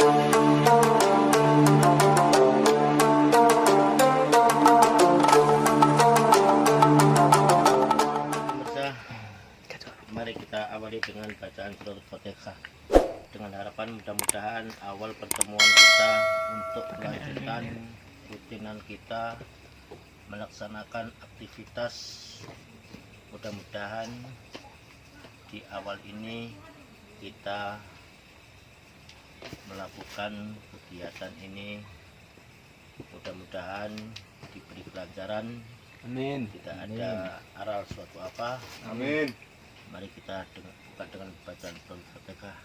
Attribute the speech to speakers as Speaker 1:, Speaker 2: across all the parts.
Speaker 1: Mari kita awali dengan bacaan surat Fatihah dengan harapan mudah-mudahan awal pertemuan kita untuk melanjutkan rutinan kita melaksanakan aktivitas, mudah-mudahan di awal ini kita melakukan kegiatan ini, mudah-mudahan diberi pelajaran.
Speaker 2: Amin.
Speaker 1: Tidak ada aral suatu apa.
Speaker 2: Amin.
Speaker 1: Mari kita buka dengan bacaan surat Fatihah.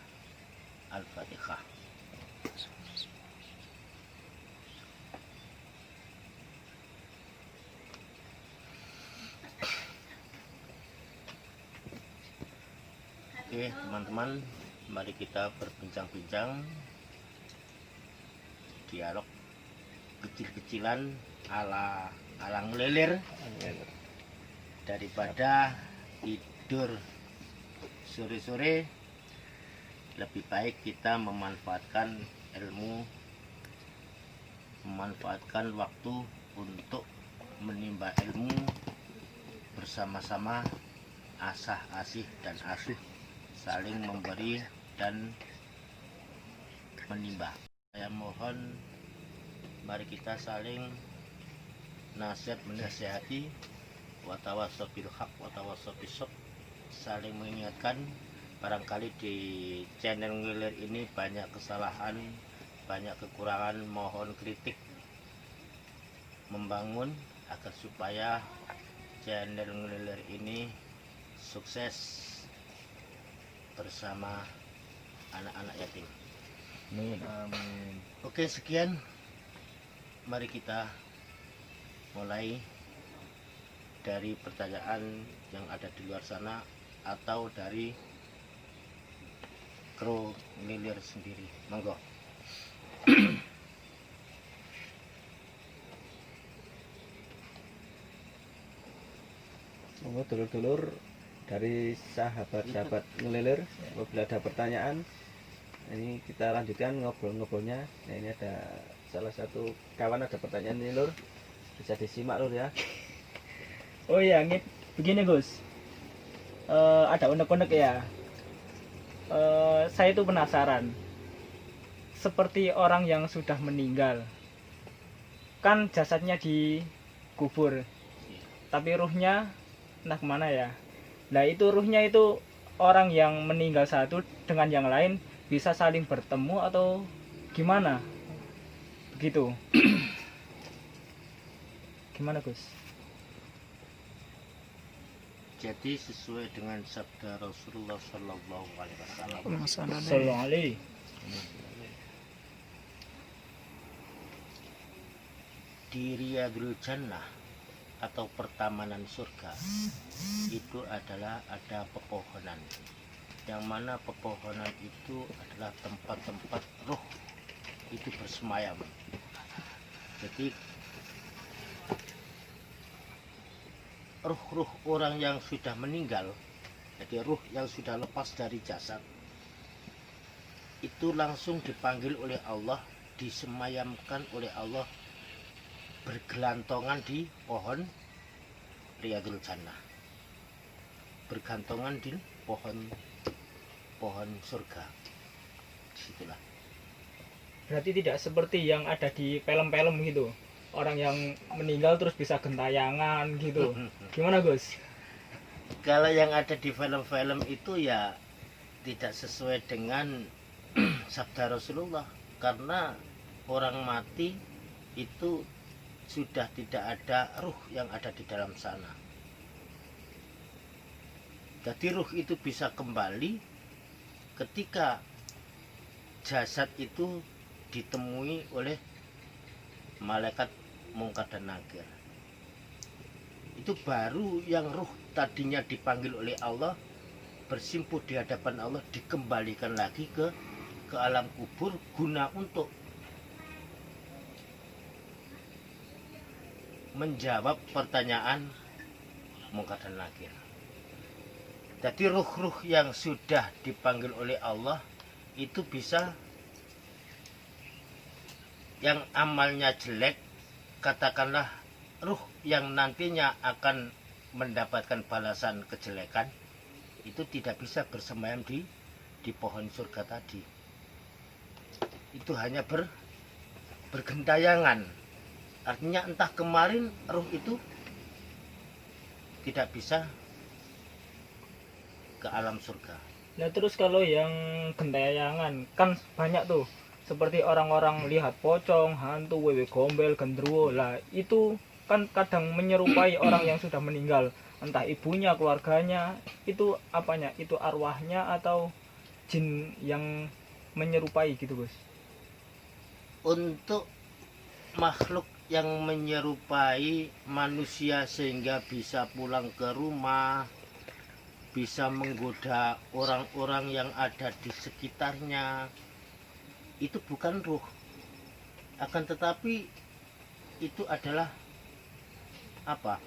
Speaker 1: Al-Fatihah. Oke teman-teman, mari kita berbincang-bincang, dialog kecil-kecilan ala ngelelir daripada tidur sore-sore. Lebih baik kita memanfaatkan ilmu, memanfaatkan waktu untuk menimba ilmu bersama-sama, asah asih dan asuh, saling memberi dan menimba. Saya mohon mari kita saling nasihat menasihati, wa tawassaw bil haq wa tawassaw bis sabr, saling mengingatkan. Barangkali di channel ngiler ini banyak kesalahan, banyak kekurangan, mohon kritik membangun agar supaya channel ngiler ini sukses bersama anak-anak yatim.
Speaker 2: Amin. Amin.
Speaker 1: Oke, sekian, mari kita mulai dari pertanyaan yang ada di luar sana atau dari kru ngiler sendiri. Monggo.
Speaker 2: Monggo dulur-dulur dari sahabat-sahabat ngelilir, apabila ada pertanyaan ini kita lanjutkan ngobrol-ngobrolnya. Nah, ini ada salah satu kawan ada pertanyaan nih lur, bisa disimak lur ya.
Speaker 3: Oh iya, begini Gus, ada unek-unek ya. Saya itu penasaran, seperti orang yang sudah meninggal, kan jasadnya dikubur, tapi ruhnya entah kemana ya. Nah itu ruhnya itu orang yang meninggal satu dengan yang lain bisa saling bertemu atau gimana? Begitu. Gimana Gus?
Speaker 1: Jadi sesuai dengan sabda Rasulullah Sallallahu Alaihi Wasallam,
Speaker 3: Sallallahu alaihi.
Speaker 1: di Riyadul Jannah atau pertamanan surga itu adalah ada pepohonan, yang mana pepohonan itu adalah tempat-tempat ruh itu bersemayam. Jadi ruh-ruh orang yang sudah meninggal, jadi ruh yang sudah lepas dari jasad, itu langsung dipanggil oleh Allah, disemayamkan oleh Allah, bergelantongan di pohon Riyadul Jannah, bergantongan di pohon surga. Disitulah.
Speaker 3: Berarti tidak seperti yang ada di film-film gitu, orang yang meninggal terus bisa gentayangan gitu. Gimana Gus?
Speaker 1: Kalau yang ada di film-film itu ya tidak sesuai dengan sabda Rasulullah, karena orang mati itu sudah tidak ada ruh yang ada di dalam sana. Jadi ruh itu bisa kembali ketika jasad itu ditemui oleh malaikat Mungkar dan Nakir. Itu baru yang ruh tadinya dipanggil oleh Allah, bersimpuh di hadapan Allah, dikembalikan lagi ke alam kubur guna untuk menjawab pertanyaan Mungkar dan Nakir. Jadi ruh-ruh yang sudah dipanggil oleh Allah itu bisa yang amalnya jelek, katakanlah ruh yang nantinya akan mendapatkan balasan kejelekan, itu tidak bisa bersemayam di pohon surga tadi. Itu hanya bergentayangan. Artinya entah kemarin ruh itu tidak bisa ke alam surga.
Speaker 3: Nah terus kalau yang gentayangan kan banyak tuh, seperti orang-orang lihat pocong, hantu, wewe gombel, genderuwo. Lah itu kan kadang menyerupai orang yang sudah meninggal, entah ibunya, keluarganya. Itu apanya? Itu arwahnya atau jin yang menyerupai gitu, Gus?
Speaker 1: Untuk makhluk yang menyerupai manusia sehingga bisa pulang ke rumah, bisa menggoda orang-orang yang ada di sekitarnya, itu bukan ruh. Akan tetapi itu adalah apa?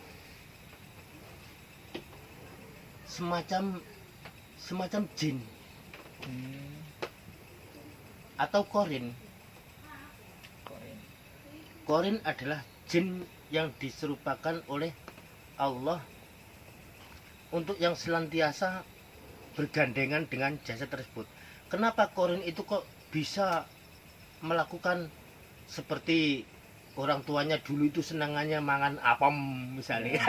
Speaker 1: Semacam jin atau korin. Korin adalah jin yang diserupakan oleh Allah untuk yang senantiasa bergandengan dengan jasad tersebut. Kenapa korin itu kok bisa melakukan seperti orang tuanya dulu itu senangannya mangan apem misalnya.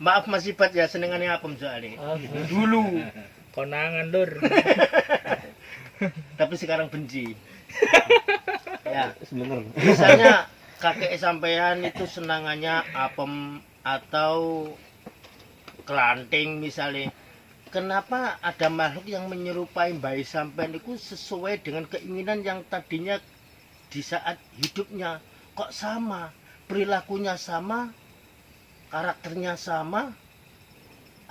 Speaker 1: Maaf Mas Ibat ya, senangannya apem soalnya. Dulu
Speaker 3: Konangan lur.
Speaker 1: tapi sekarang benci. Ya,
Speaker 2: Sebenarnya.
Speaker 1: misalnya kakek sampean itu senangannya apem atau kelanting misalnya. Kenapa ada makhluk yang menyerupai bayi sampean itu sesuai dengan keinginan yang tadinya di saat hidupnya? Kok sama, perilakunya sama, karakternya sama,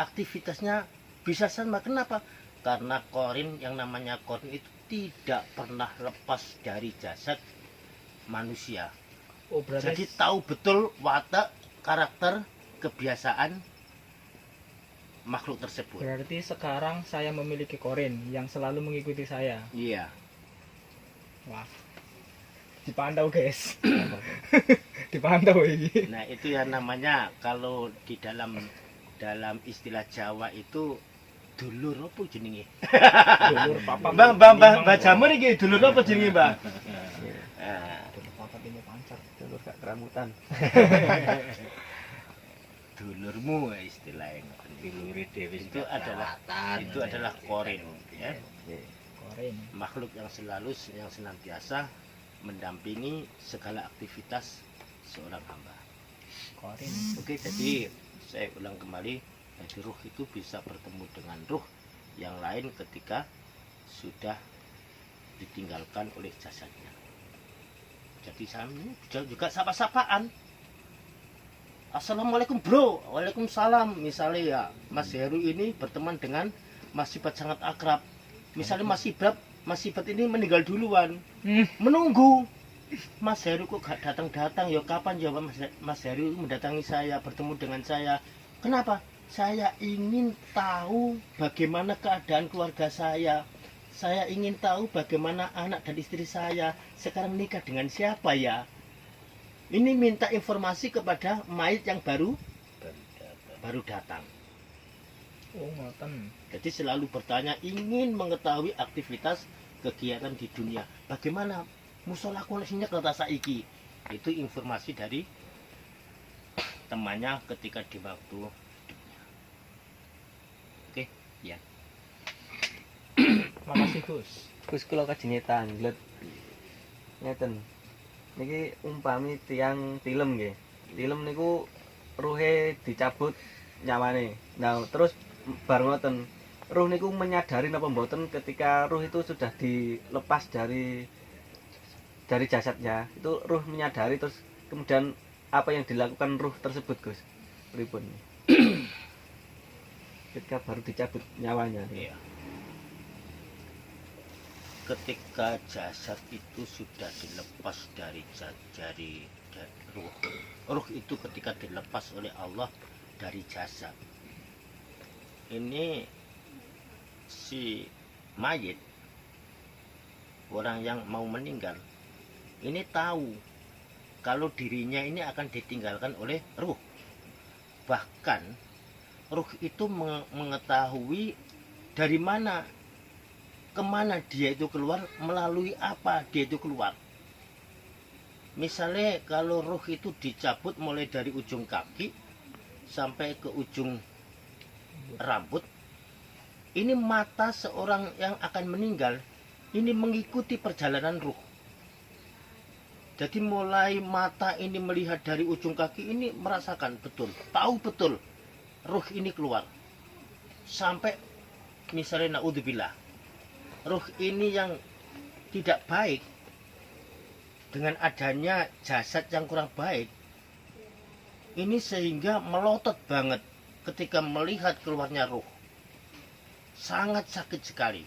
Speaker 1: aktivitasnya bisa sama. Kenapa? Karena korin, yang namanya korin itu tidak pernah lepas dari jasad manusia.
Speaker 3: Oh berarti
Speaker 1: Jadi tahu betul watak, karakter, kebiasaan makhluk tersebut.
Speaker 3: berarti sekarang saya memiliki korin yang selalu mengikuti saya.
Speaker 1: Iya.
Speaker 3: Wah. Dipantau, guys. Dipantau ini.
Speaker 1: Nah, itu yang namanya kalau di dalam istilah Jawa itu dulur apa jenenge?
Speaker 3: Dulur papa.
Speaker 1: Mbah Jamur iki dulur apa jenenge, Mbah? Nah,
Speaker 3: Dulur papa ini pancar.
Speaker 2: Dulur gak keramutan.
Speaker 1: dulurmu istilahnya. Itu adalah korin, ya.
Speaker 3: Korin.
Speaker 1: Makhluk yang selalu yang senantiasa mendampingi segala aktivitas seorang hamba.
Speaker 3: Korin.
Speaker 1: Oke, jadi saya ulang kembali, jadi ruh itu bisa bertemu dengan ruh yang lain ketika sudah ditinggalkan oleh jasadnya. Jadi saya juga sapa-sapaan. Assalamualaikum bro, waalaikumsalam. Misalnya ya Mas Heru ini berteman dengan Mas Sibat sangat akrab. Misalnya Mas Sibat ini meninggal duluan, menunggu Mas Heru kok gak datang-datang, ya kapan ya Mas Heru mendatangi saya, bertemu dengan saya. Kenapa? Saya ingin tahu bagaimana keadaan keluarga saya. Saya ingin tahu bagaimana anak dan istri saya sekarang nikah dengan siapa ya. Ini minta informasi kepada mayit yang baru datang.
Speaker 3: Oh, ngoten.
Speaker 1: Jadi selalu bertanya, ingin mengetahui aktivitas kegiatan di dunia. Bagaimana musola koneksinya ke saiki? Itu informasi dari temannya ketika di waktu hidupnya. Oke, ya.
Speaker 3: Makasih, Gus.
Speaker 2: Gus kula kajenge tanglet. Ngeten. Niki umpami tiang tilem nggih. Tilem niku ruhe dicabut nyawane. Nah, terus bar ngoten, ruh niku menyadari napa mboten ketika ruh itu sudah dilepas dari jasadnya. Itu ruh menyadari, terus kemudian apa yang dilakukan ruh tersebut, Gus? Pripun? Ketika baru dicabut nyawanya.
Speaker 1: Iya. Ketika jasad itu sudah dilepas dari ruh itu ketika dilepas oleh Allah dari jasad, ini si mayit, orang yang mau meninggal ini tahu kalau dirinya ini akan ditinggalkan oleh ruh. Bahkan ruh itu mengetahui dari mana kemana dia itu keluar, melalui apa dia itu keluar. Misalnya kalau ruh itu dicabut mulai dari ujung kaki sampai ke ujung rambut, ini mata seorang yang akan meninggal ini mengikuti perjalanan ruh. Jadi mulai mata ini melihat dari ujung kaki ini merasakan betul, tahu betul ruh ini keluar. Sampai misalnya naudzubillah, ruh ini yang tidak baik dengan adanya jasad yang kurang baik, ini sehingga melotot banget ketika melihat keluarnya ruh. Sangat sakit sekali.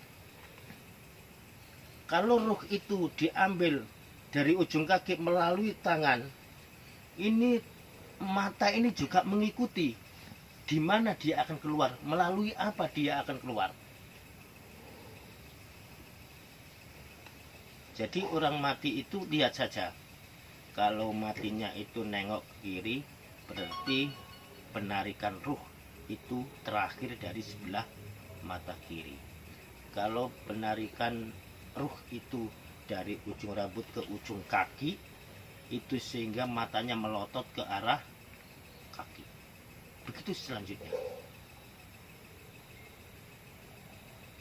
Speaker 1: Kalau ruh itu diambil dari ujung kaki melalui tangan, ini mata ini juga mengikuti di mana dia akan keluar, melalui apa dia akan keluar. Jadi orang mati itu lihat saja. Kalau matinya itu nengok kiri, berarti penarikan ruh itu terakhir dari sebelah mata kiri. Kalau penarikan ruh itu dari ujung rambut ke ujung kaki, itu sehingga matanya melotot ke arah kaki. Begitu selanjutnya.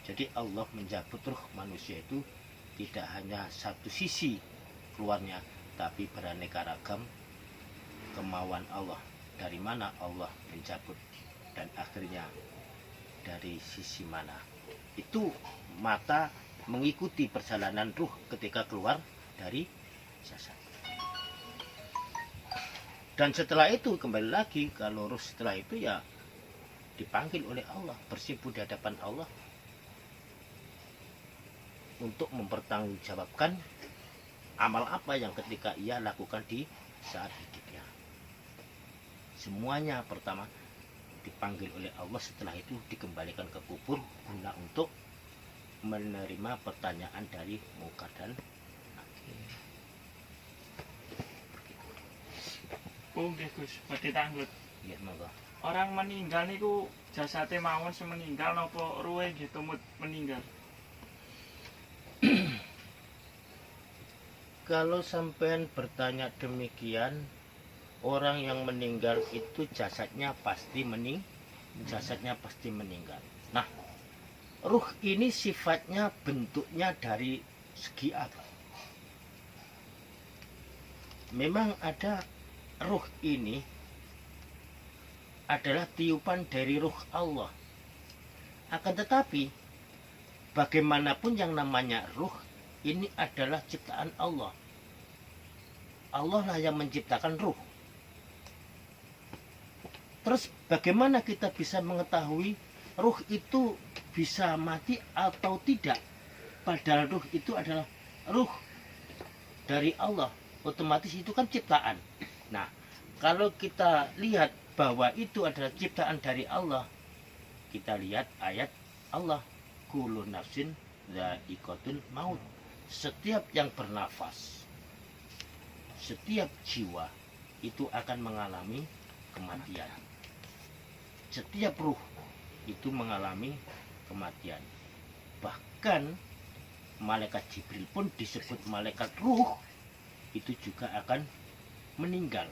Speaker 1: Jadi Allah menjabut ruh manusia itu tidak hanya satu sisi keluarnya, tapi beraneka ragam kemauan Allah. Dari mana Allah mencabut dan akhirnya dari sisi mana. Itu mata mengikuti perjalanan ruh ketika keluar dari jasad. Dan setelah itu kembali lagi, kalau ruh setelah itu ya dipanggil oleh Allah, bersimpu di hadapan Allah untuk mempertanggungjawabkan amal apa yang ketika ia lakukan di saat hidupnya. Semuanya pertama dipanggil oleh Allah, setelah itu dikembalikan ke kubur guna untuk menerima pertanyaan dari Munkar dan Nakir.
Speaker 3: Oh nggih Gus, badhe tanglet.
Speaker 1: Ya, monggo.
Speaker 3: Orang meninggal niku jasate mawon semeninggal napa ruhe nggih tumut meninggal?
Speaker 1: Kalau sampean bertanya demikian, orang yang meninggal itu jasadnya pasti meninggal. Nah, ruh ini sifatnya, bentuknya dari segi apa? Memang ada ruh ini adalah tiupan dari ruh Allah. Akan tetapi bagaimanapun yang namanya ruh ini adalah ciptaan Allah. Allah lah yang menciptakan ruh. Terus bagaimana kita bisa mengetahui ruh itu bisa mati atau tidak? Padahal ruh itu adalah ruh dari Allah. Otomatis itu kan ciptaan. Nah, kalau kita lihat bahwa itu adalah ciptaan dari Allah, kita lihat ayat Allah, kullu nafsin dha'iqatul maut. Setiap yang bernafas, setiap jiwa itu akan mengalami kematian. Setiap ruh itu mengalami kematian. Bahkan malaikat Jibril pun disebut malaikat ruh, itu juga akan meninggal.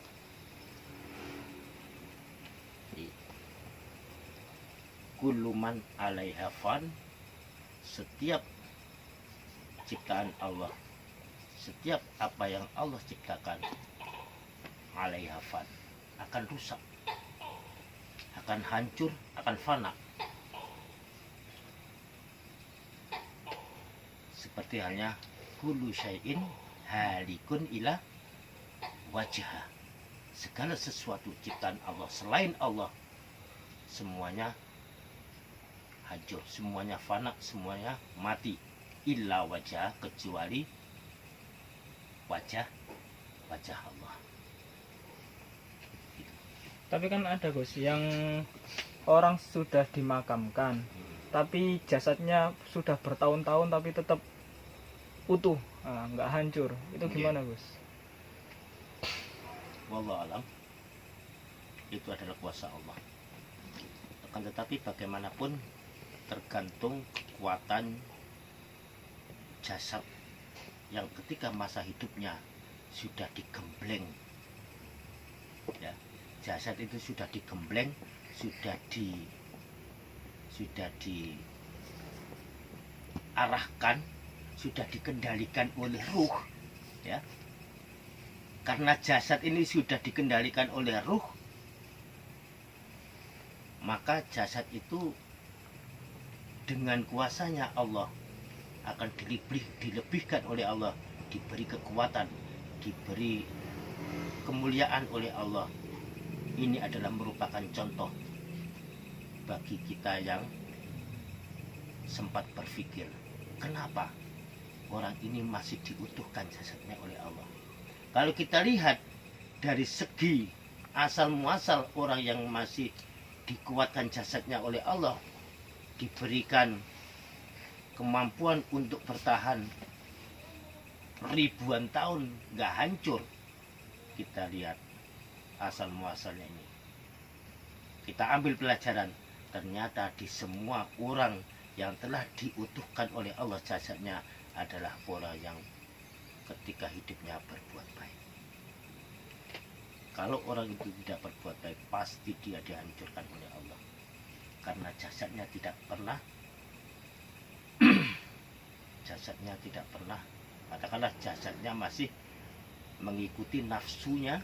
Speaker 1: Kullu man 'alaiha fan, setiap ciptaan Allah, setiap apa yang Allah ciptakan, 'alaiha fan, akan rusak, akan hancur, akan fana. Seperti halnya kullu syai'in halikun ila wajha. Segala sesuatu ciptaan Allah selain Allah, semuanya hancur, semuanya fana, semuanya mati. Illa wajah, kecuali wajah Allah.
Speaker 3: Tapi kan ada Gus yang orang sudah dimakamkan, tapi jasadnya sudah bertahun-tahun tapi tetap utuh, nggak hancur. Itu gimana Gus?
Speaker 1: Wallahu alam, itu adalah kuasa Allah. Akan tetapi bagaimanapun tergantung kekuatan jasad yang ketika masa hidupnya sudah digembleng, ya, jasad itu sudah digembleng, sudah diarahkan, sudah dikendalikan oleh ruh, ya. Karena jasad ini sudah dikendalikan oleh ruh, maka jasad itu dengan kuasanya Allah akan dilebihkan oleh Allah, diberi kekuatan, diberi kemuliaan oleh Allah. Ini adalah merupakan contoh bagi kita yang sempat berpikir, kenapa orang ini masih diutuhkan jasadnya oleh Allah. Kalau kita lihat dari segi asal muasal orang yang masih dikuatkan jasadnya oleh Allah, diberikan kemampuan untuk bertahan ribuan tahun nggak hancur, kita lihat asal muasalnya ini. Kita ambil pelajaran, ternyata di semua orang yang telah diutuhkan oleh Allah jasadnya adalah orang yang ketika hidupnya berbuat baik. Kalau orang itu tidak berbuat baik, pasti dia dihancurkan oleh Allah. Karena jasadnya tidak pernah katakanlah jasadnya masih mengikuti nafsunya,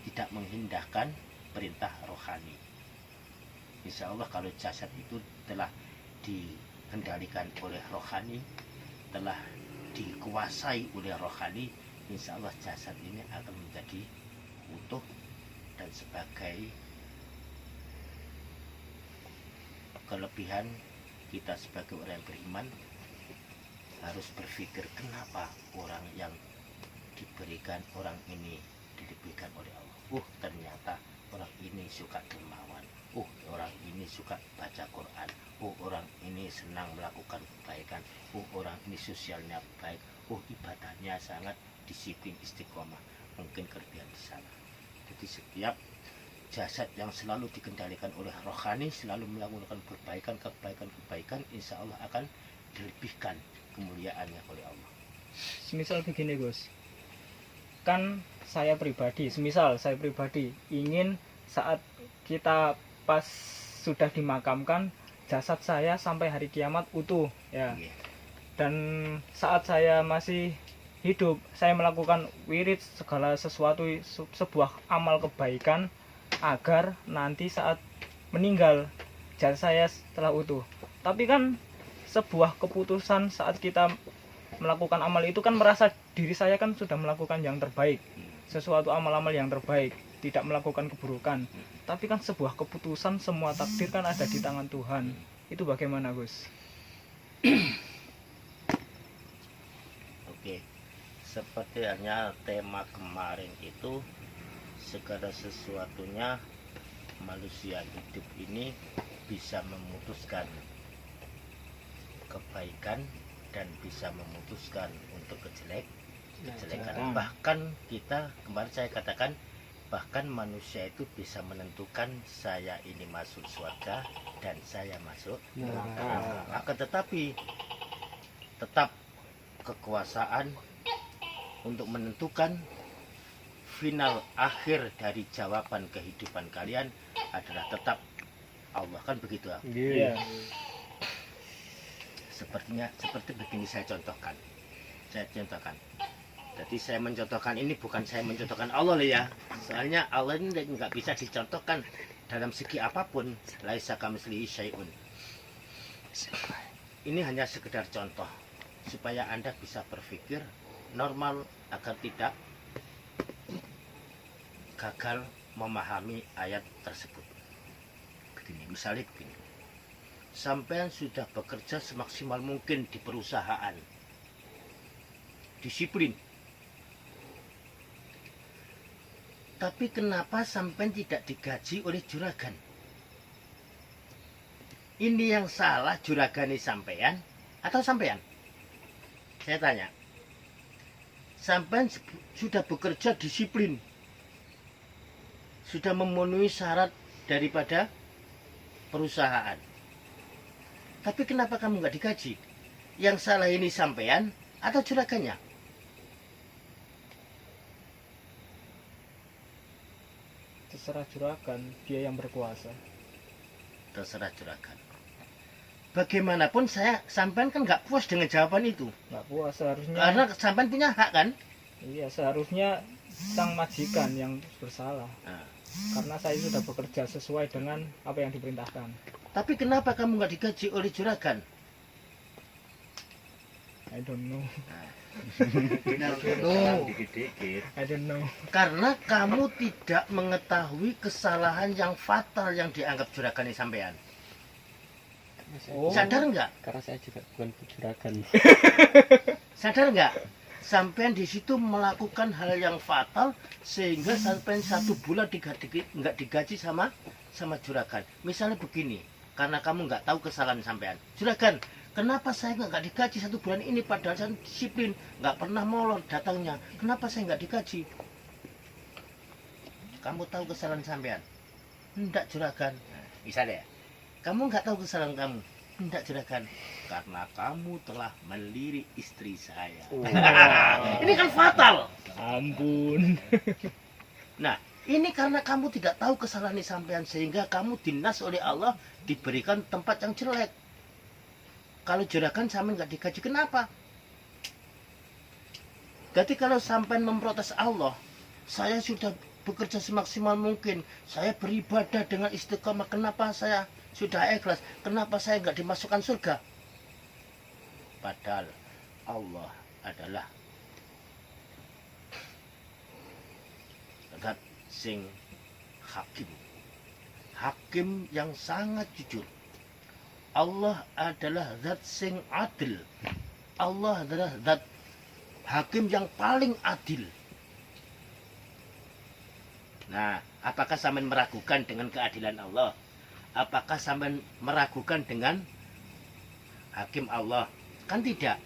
Speaker 1: tidak mengindahkan perintah rohani. Insya Allah kalau jasad itu telah dikendalikan oleh rohani, telah dikuasai oleh rohani, insya Allah jasad ini akan menjadi utuh. Dan sebagai kelebihan kita sebagai orang yang beriman harus berpikir, kenapa orang yang diberikan orang ini dilebihkan oleh Allah. Ternyata orang ini suka dermawan, orang ini suka baca Quran, orang ini senang melakukan kebaikan, orang ini sosialnya baik, ibadahnya sangat disiplin, istiqomah. Mungkin kelebihan di sana. Jadi setiap jasad yang selalu dikendalikan oleh rohani, selalu melakukan kebaikan, insya Allah akan dilebihkan kemuliaannya oleh Allah.
Speaker 3: Semisal begini Gus, kan saya pribadi ingin saat kita pas sudah dimakamkan, jasad saya sampai hari kiamat utuh, ya. Dan saat saya masih hidup, saya melakukan wirid segala sesuatu, sebuah amal kebaikan, agar nanti saat meninggal jasad saya telah utuh. Tapi kan sebuah keputusan saat kita melakukan amal itu kan merasa diri saya kan sudah melakukan yang terbaik, sesuatu amal-amal yang terbaik, tidak melakukan keburukan. Tapi kan sebuah keputusan, semua takdir kan ada di tangan Tuhan. Itu bagaimana Gus?
Speaker 1: Oke, seperti hanya tema kemarin itu, segala sesuatunya manusia hidup ini bisa memutuskan kebaikan dan bisa memutuskan untuk kejelekan. Bahkan kita, kemarin saya katakan, bahkan manusia itu bisa menentukan saya ini masuk surga dan saya masuk neraka. Akan tetapi tetap kekuasaan untuk menentukan final akhir dari jawaban kehidupan kalian adalah tetap Allah, kan begitu ya?
Speaker 3: Yeah.
Speaker 1: Seperti begini saya contohkan. Jadi saya mencontohkan ini, bukan saya mencontohkan Allah ya. Soalnya Allah ini nggak bisa dicontohkan dalam segi apapun. Laisa kamitslihi syai'un. Ini hanya sekedar contoh supaya Anda bisa berpikir normal agar tidak gagal memahami ayat tersebut. Begini, misalnya begini. Sampean sudah bekerja semaksimal mungkin di perusahaan, disiplin. Tapi kenapa sampean tidak digaji oleh juragan? Ini yang salah, juragane sampean atau sampean? Saya tanya, sampean sudah bekerja disiplin, sudah memenuhi syarat daripada perusahaan, tapi kenapa kamu nggak digaji? Yang salah ini sampean atau juragannya?
Speaker 3: Terserah juragan, dia yang berkuasa.
Speaker 1: Terserah juragan. Bagaimanapun sampean kan nggak puas dengan jawaban itu.
Speaker 3: Nggak puas seharusnya.
Speaker 1: Karena sampean punya hak kan?
Speaker 3: Iya, seharusnya sang majikan yang bersalah.
Speaker 1: Nah,
Speaker 3: Karena saya sudah bekerja sesuai dengan apa yang diperintahkan.
Speaker 1: tapi kenapa kamu nggak digaji oleh juragan?
Speaker 3: I don't know.
Speaker 1: No.
Speaker 3: I don't know.
Speaker 1: Karena kamu tidak mengetahui kesalahan yang fatal yang dianggap juragan sampean.
Speaker 3: Oh.
Speaker 1: Sadar nggak?
Speaker 2: Karena saya juga bukan juragan.
Speaker 1: Sadar nggak? Sampean di situ melakukan hal yang fatal sehingga sampean 1 bulan nggak digaji sama juragan. Misalnya begini, karena kamu nggak tahu kesalahan sampean. Juragan, kenapa saya nggak digaji 1 bulan ini padahal saya disiplin, nggak pernah molor datangnya. Kenapa saya nggak digaji? Kamu tahu kesalahan sampean? Enggak juragan. Misalnya, kamu nggak tahu kesalahan kamu. Enggak juragan, karena kamu telah melirik istri saya. Ini kan fatal.
Speaker 3: Ampun.
Speaker 1: Nah, ini karena kamu tidak tahu kesalahan sampean sehingga kamu dinas oleh Allah diberikan tempat yang jelek. Kalau juragan sampean nggak digaji, kenapa? Jadi kalau sampean memprotes Allah, saya sudah bekerja semaksimal mungkin, saya beribadah dengan istiqomah, kenapa saya sudah ikhlas, kenapa saya nggak dimasukkan surga? Padahal Allah adalah zat sing hakim, hakim yang sangat jujur. Allah adalah zat sing adil. Allah adalah zat hakim yang paling adil. Nah, apakah sampean meragukan dengan keadilan Allah? Apakah sampean meragukan dengan hakim Allah? Kan tidak.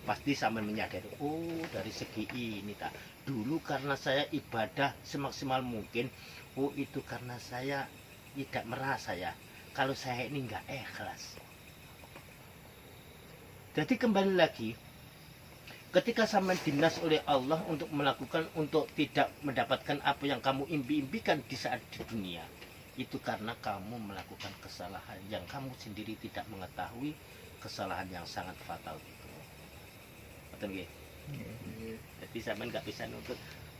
Speaker 1: Pasti sampean menyadari, oh dari segi ini tak. Dulu karena saya ibadah semaksimal mungkin, oh itu karena saya tidak merasa ya. Kalau saya ini nggak ikhlas. Jadi kembali lagi, ketika sampean dinas oleh Allah untuk tidak mendapatkan apa yang kamu impi-impikan di saat di dunia, itu karena kamu melakukan kesalahan yang kamu sendiri tidak mengetahui, kesalahan yang sangat fatal itu. Betul nggih? Jadi sampean nggak bisa nuntut.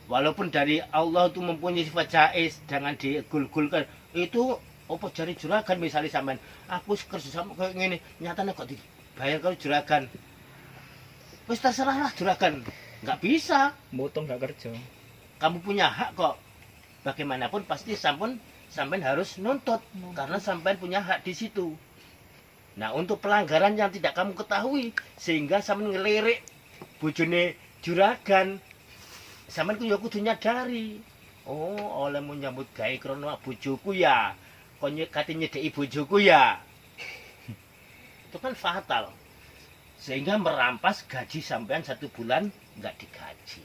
Speaker 1: Walaupun dari Allah itu mempunyai sifat jaiz, jangan digul-gulkan. Itu apa jari juragan misalnya sampean, aku kerja sama kayak gini, nyatanya kok dibayar kalau juragan. Wis terserah lah juragan. Nggak bisa.
Speaker 3: Motong nggak kerja.
Speaker 1: Kamu punya hak kok. Bagaimanapun pasti sampean harus nuntut karena sampean punya hak di situ. Nah, untuk pelanggaran yang tidak kamu ketahui sehingga sampean ngelirik bojone juragan, sampean kudu nyadari. Oh, oleh menyambut gawe krana bojoku ya. Kok kate nyedeki bojoku ya. Itu kan fatal. Sehingga merampas gaji sampean 1 bulan nggak digaji.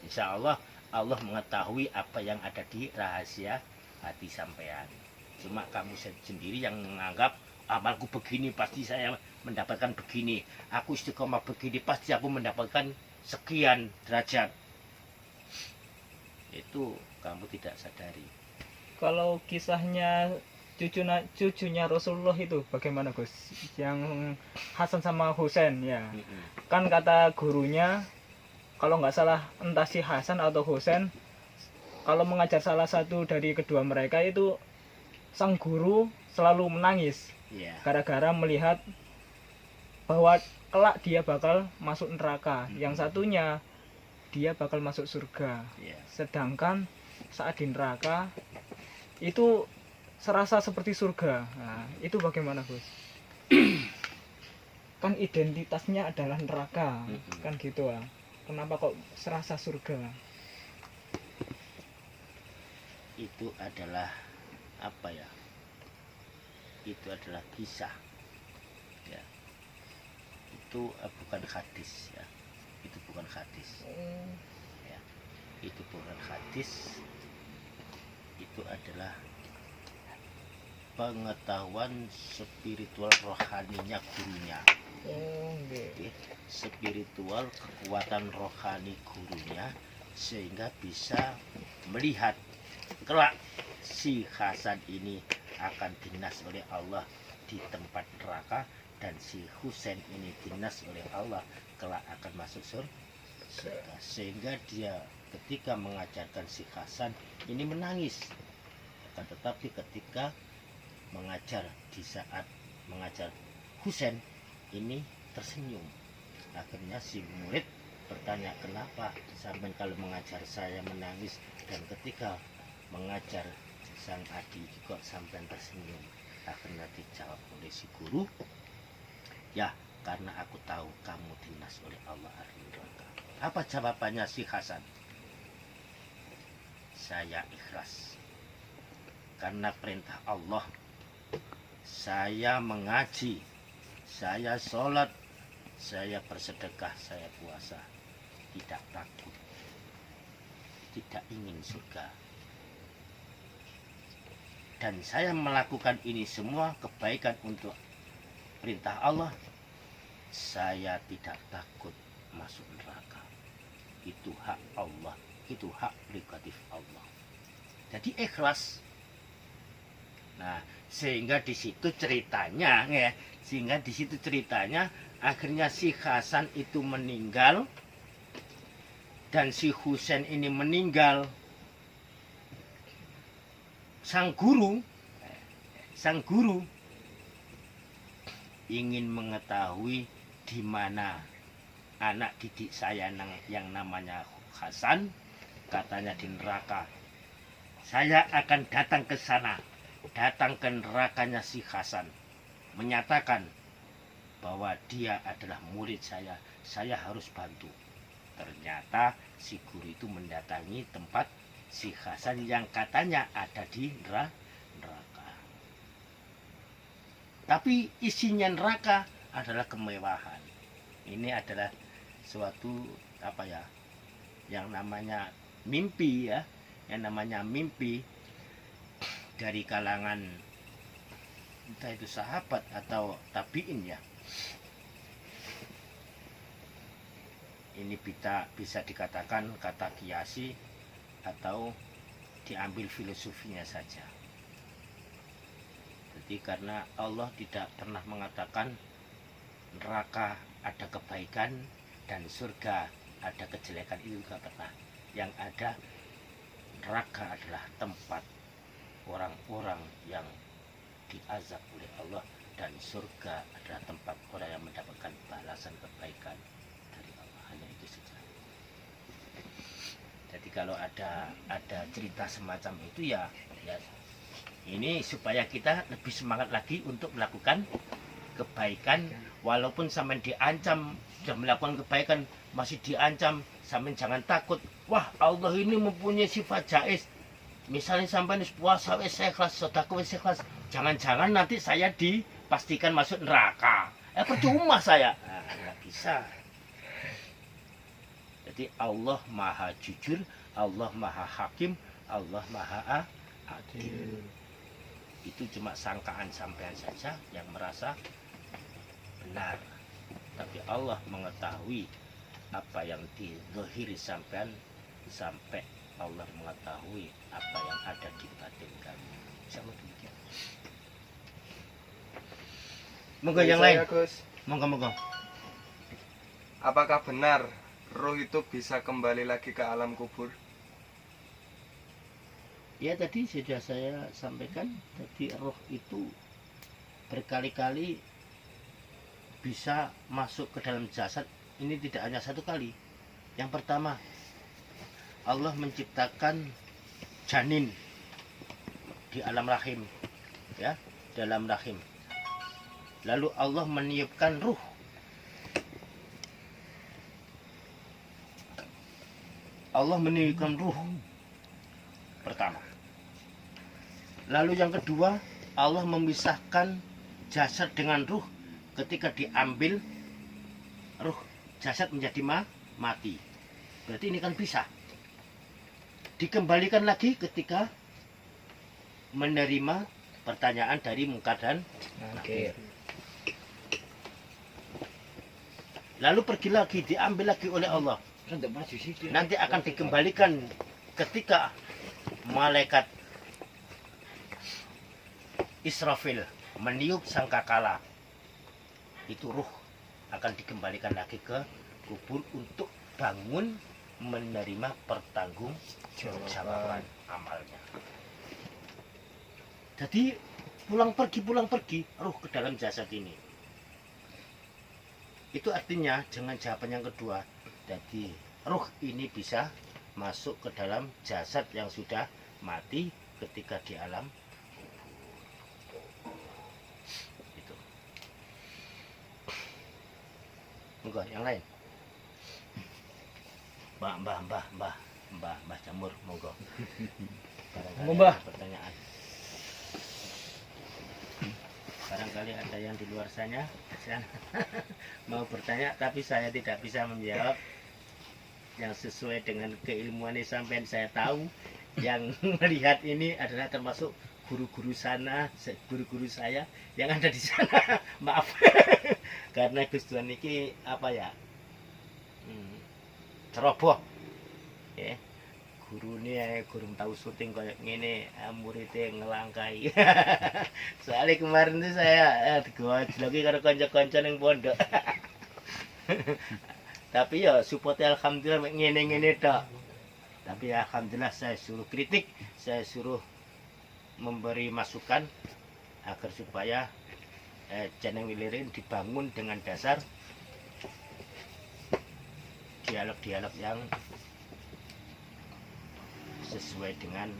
Speaker 1: Insya Allah Allah mengetahui apa yang ada di rahasia hati sampean. Cuma kamu sendiri yang menganggap amalku begini pasti saya mendapatkan begini. Aku istiqomah begini pasti aku mendapatkan sekian derajat. Itu kamu tidak sadari.
Speaker 3: Kalau kisahnya cucunya Rasulullah itu bagaimana Gus? Yang Hasan sama Husain ya. Kan kata gurunya, kalau nggak salah entah si Hasan atau Husain, kalau mengajar salah satu dari kedua mereka itu sang guru selalu menangis
Speaker 1: Iya.
Speaker 3: gara-gara melihat bahwa kelak dia bakal masuk neraka, yang satunya dia bakal masuk surga.
Speaker 1: Iya.
Speaker 3: Sedangkan saat di neraka itu serasa seperti surga. Nah, itu bagaimana Gus? Kan identitasnya adalah neraka, kan gitu ah. Kenapa kok serasa surga?
Speaker 1: Itu adalah apa ya? Itu adalah kisah. Ya. itu bukan hadis ya. Itu bukan hadis. Ya. Itu bukan hadis. Itu adalah pengetahuan spiritual rohaninya gurunya. Oke. Spiritual kekuatan rohani gurunya sehingga bisa melihat kelak si Hasan ini akan dinas oleh Allah di tempat neraka, dan si Husain ini dinas oleh Allah kelak akan masuk surga. Sehingga dia ketika mengajarkan si Hasan ini menangis, akan tetapi ketika mengajar di saat mengajar Husain ini tersenyum. Akhirnya si murid bertanya, kenapa sampai kalau mengajar saya menangis dan ketika mengajar sang adik kok sampai tersenyum? Akhirnya dijawab oleh si guru, ya karena aku tahu kamu dinas oleh Allah ahli neraka. Apa jawabannya si Hasan? Saya ikhlas karena perintah Allah. Saya mengaji, saya sholat, saya bersedekah, saya puasa. Tidak takut, tidak ingin surga. Dan saya melakukan ini semua kebaikan untuk perintah Allah. Saya tidak takut masuk neraka. Itu hak Allah, itu hak prerogatif Allah. Jadi ikhlas. Nah, sehingga di situ ceritanya, ya, akhirnya si Hasan itu meninggal dan si Husain ini meninggal. Sang guru ingin mengetahui di mana anak didik saya yang namanya Hasan, katanya di neraka. Saya akan datang ke sana, datang ke nerakanya si Hasan, menyatakan bahwa dia adalah murid saya harus bantu. Ternyata si guru itu mendatangi tempat si Hasan yang katanya ada di neraka. Tapi isinya neraka adalah kemewahan. Ini adalah suatu yang namanya mimpi ya, yang namanya mimpi dari kalangan entah itu sahabat atau tabiin ya. Ini bisa dikatakan kata kiasi atau diambil filosofinya saja. Jadi karena Allah tidak pernah mengatakan neraka ada kebaikan dan surga ada kejelekan, itu tidak pernah. Yang ada neraka adalah tempat orang-orang yang diazab oleh Allah, dan surga adalah tempat orang yang mendapatkan balasan kebaikan dari Allah. Hanya itu saja. Jadi kalau ada cerita semacam itu ya ini supaya kita lebih semangat lagi untuk melakukan kebaikan, walaupun sampai diancam sudah melakukan kebaikan masih diancam, sampai jangan takut. Wah, Allah ini mempunyai sifat jaiz. Misalnya sampai puasa wis ikhlas, sedekah wis ikhlas, jangan-jangan nanti saya dipastikan masuk neraka. Percuma saya. Nah, nggak bisa. Jadi Allah maha jujur, Allah maha hakim, Allah maha adil. Itu cuma sangkaan sampean saja yang merasa benar. Tapi Allah mengetahui apa yang dizahiri sampean, sampai Allah mengetahui apa yang ada di batin kami. Insyaallah demikian. Monggo yang lain. Monggo.
Speaker 4: Apakah benar roh itu bisa kembali lagi ke alam kubur?
Speaker 1: Ya, tadi sudah saya sampaikan, tadi roh itu berkali-kali bisa masuk ke dalam jasad. Ini tidak hanya satu kali. Yang pertama, Allah menciptakan janin di alam rahim, ya, dalam rahim. Lalu Allah meniupkan ruh. Allah meniupkan ruh pertama. Lalu yang kedua, Allah memisahkan jasad dengan ruh ketika diambil ruh jasad menjadi mati. Berarti ini kan bisa dikembalikan lagi ketika menerima pertanyaan dari Munkar dan Nakir. Lalu pergi lagi, diambil lagi oleh Allah. Nanti akan dikembalikan ketika malaikat Israfil meniup sangkakala. Itu ruh akan dikembalikan lagi ke kubur untuk bangun menerima pertanggungjawaban amalnya. Jadi pulang pergi ruh ke dalam jasad ini. Itu artinya dengan jawaban yang kedua. Jadi ruh ini bisa masuk ke dalam jasad yang sudah mati ketika di alam kubur. Itu. Enggak, yang lain. Mbah Jamur, monggo.
Speaker 3: Mbah.
Speaker 1: Pertanyaan. Barangkali ada yang di luar sana mau bertanya, tapi saya tidak bisa menjawab yang sesuai dengan keilmuan yang sampai saya tahu. Yang melihat ini adalah termasuk guru-guru sana, guru-guru saya yang ada di sana. Maaf, karena Gus Tuhan ini apa ya? Ceroboh ya, guru ini gurung tahu syuting kayak gini, muridnya ngelangkai. Soalnya kemarin tuh saya digojol lagi karo kanca-kanca yang pondok. Tapi ya support alhamdulillah ngene-ngene tok. Tapi alhamdulillah saya suruh kritik, saya suruh memberi masukan agar supaya Jeneng Wilirin dibangun dengan dasar dialog-dialog yang sesuai dengan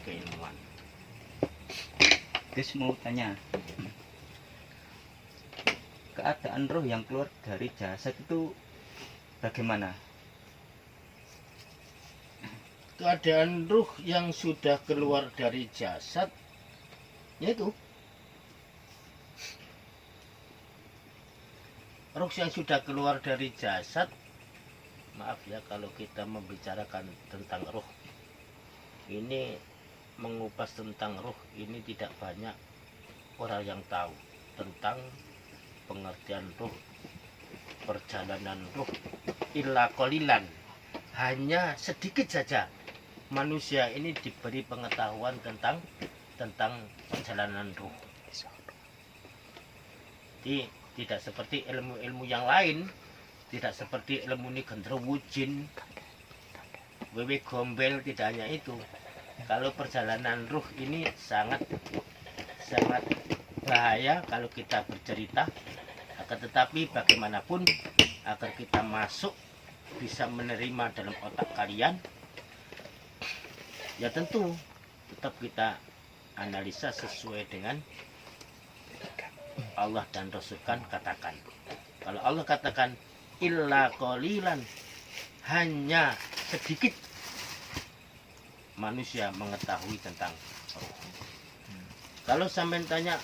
Speaker 1: keilmuan.
Speaker 5: Gus mau tanya, keadaan roh yang keluar dari jasad itu bagaimana?
Speaker 1: Keadaan ruh yang sudah keluar dari jasad, yaitu ruh yang sudah keluar dari jasad. Maaf ya kalau kita membicarakan tentang ruh ini, mengupas tentang ruh ini tidak banyak orang yang tahu tentang pengertian ruh, perjalanan ruh. Illa qalilan, hanya sedikit saja manusia ini diberi pengetahuan tentang perjalanan ruh. Jadi tidak seperti ilmu-ilmu yang lain, tidak seperti ilmu ini genderuwo jin, wewe gombel, tidak hanya itu. Kalau perjalanan ruh ini sangat bahaya kalau kita bercerita. Akan tetapi bagaimanapun agar kita masuk bisa menerima dalam otak kalian, ya tentu tetap kita analisa sesuai dengan Allah dan Rasul kan katakan. Kalau Allah katakan illa qalilan, hanya sedikit manusia mengetahui tentang ruh. Kalau sampai tanya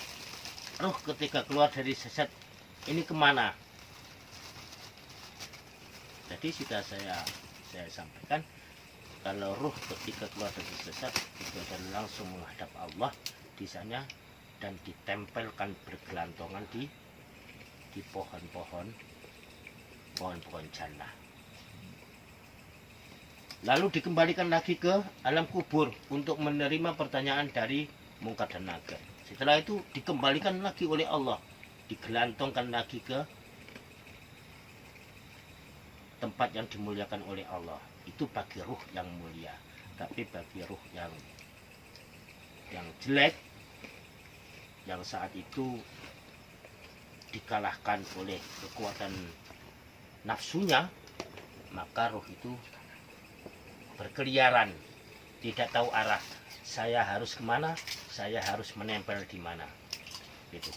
Speaker 1: ruh ketika keluar dari jasad ini kemana? Jadi sudah saya sampaikan, kalau ruh ketika keluar dari jasad itu adalah langsung menghadap Allah di sana dan ditempelkan bergelantungan di pohon-pohon jannah. Lalu dikembalikan lagi ke alam kubur untuk menerima pertanyaan dari Munkar dan Nakir. Setelah itu dikembalikan lagi oleh Allah, digelantungkan lagi ke tempat yang dimuliakan oleh Allah. Itu bagi ruh yang mulia. Tapi bagi ruh yang jelek, yang saat itu dikalahkan oleh kekuatan nafsunya, maka ruh itu berkeliaran, tidak tahu arah. Saya harus kemana? Saya harus menempel di mana? Gitu.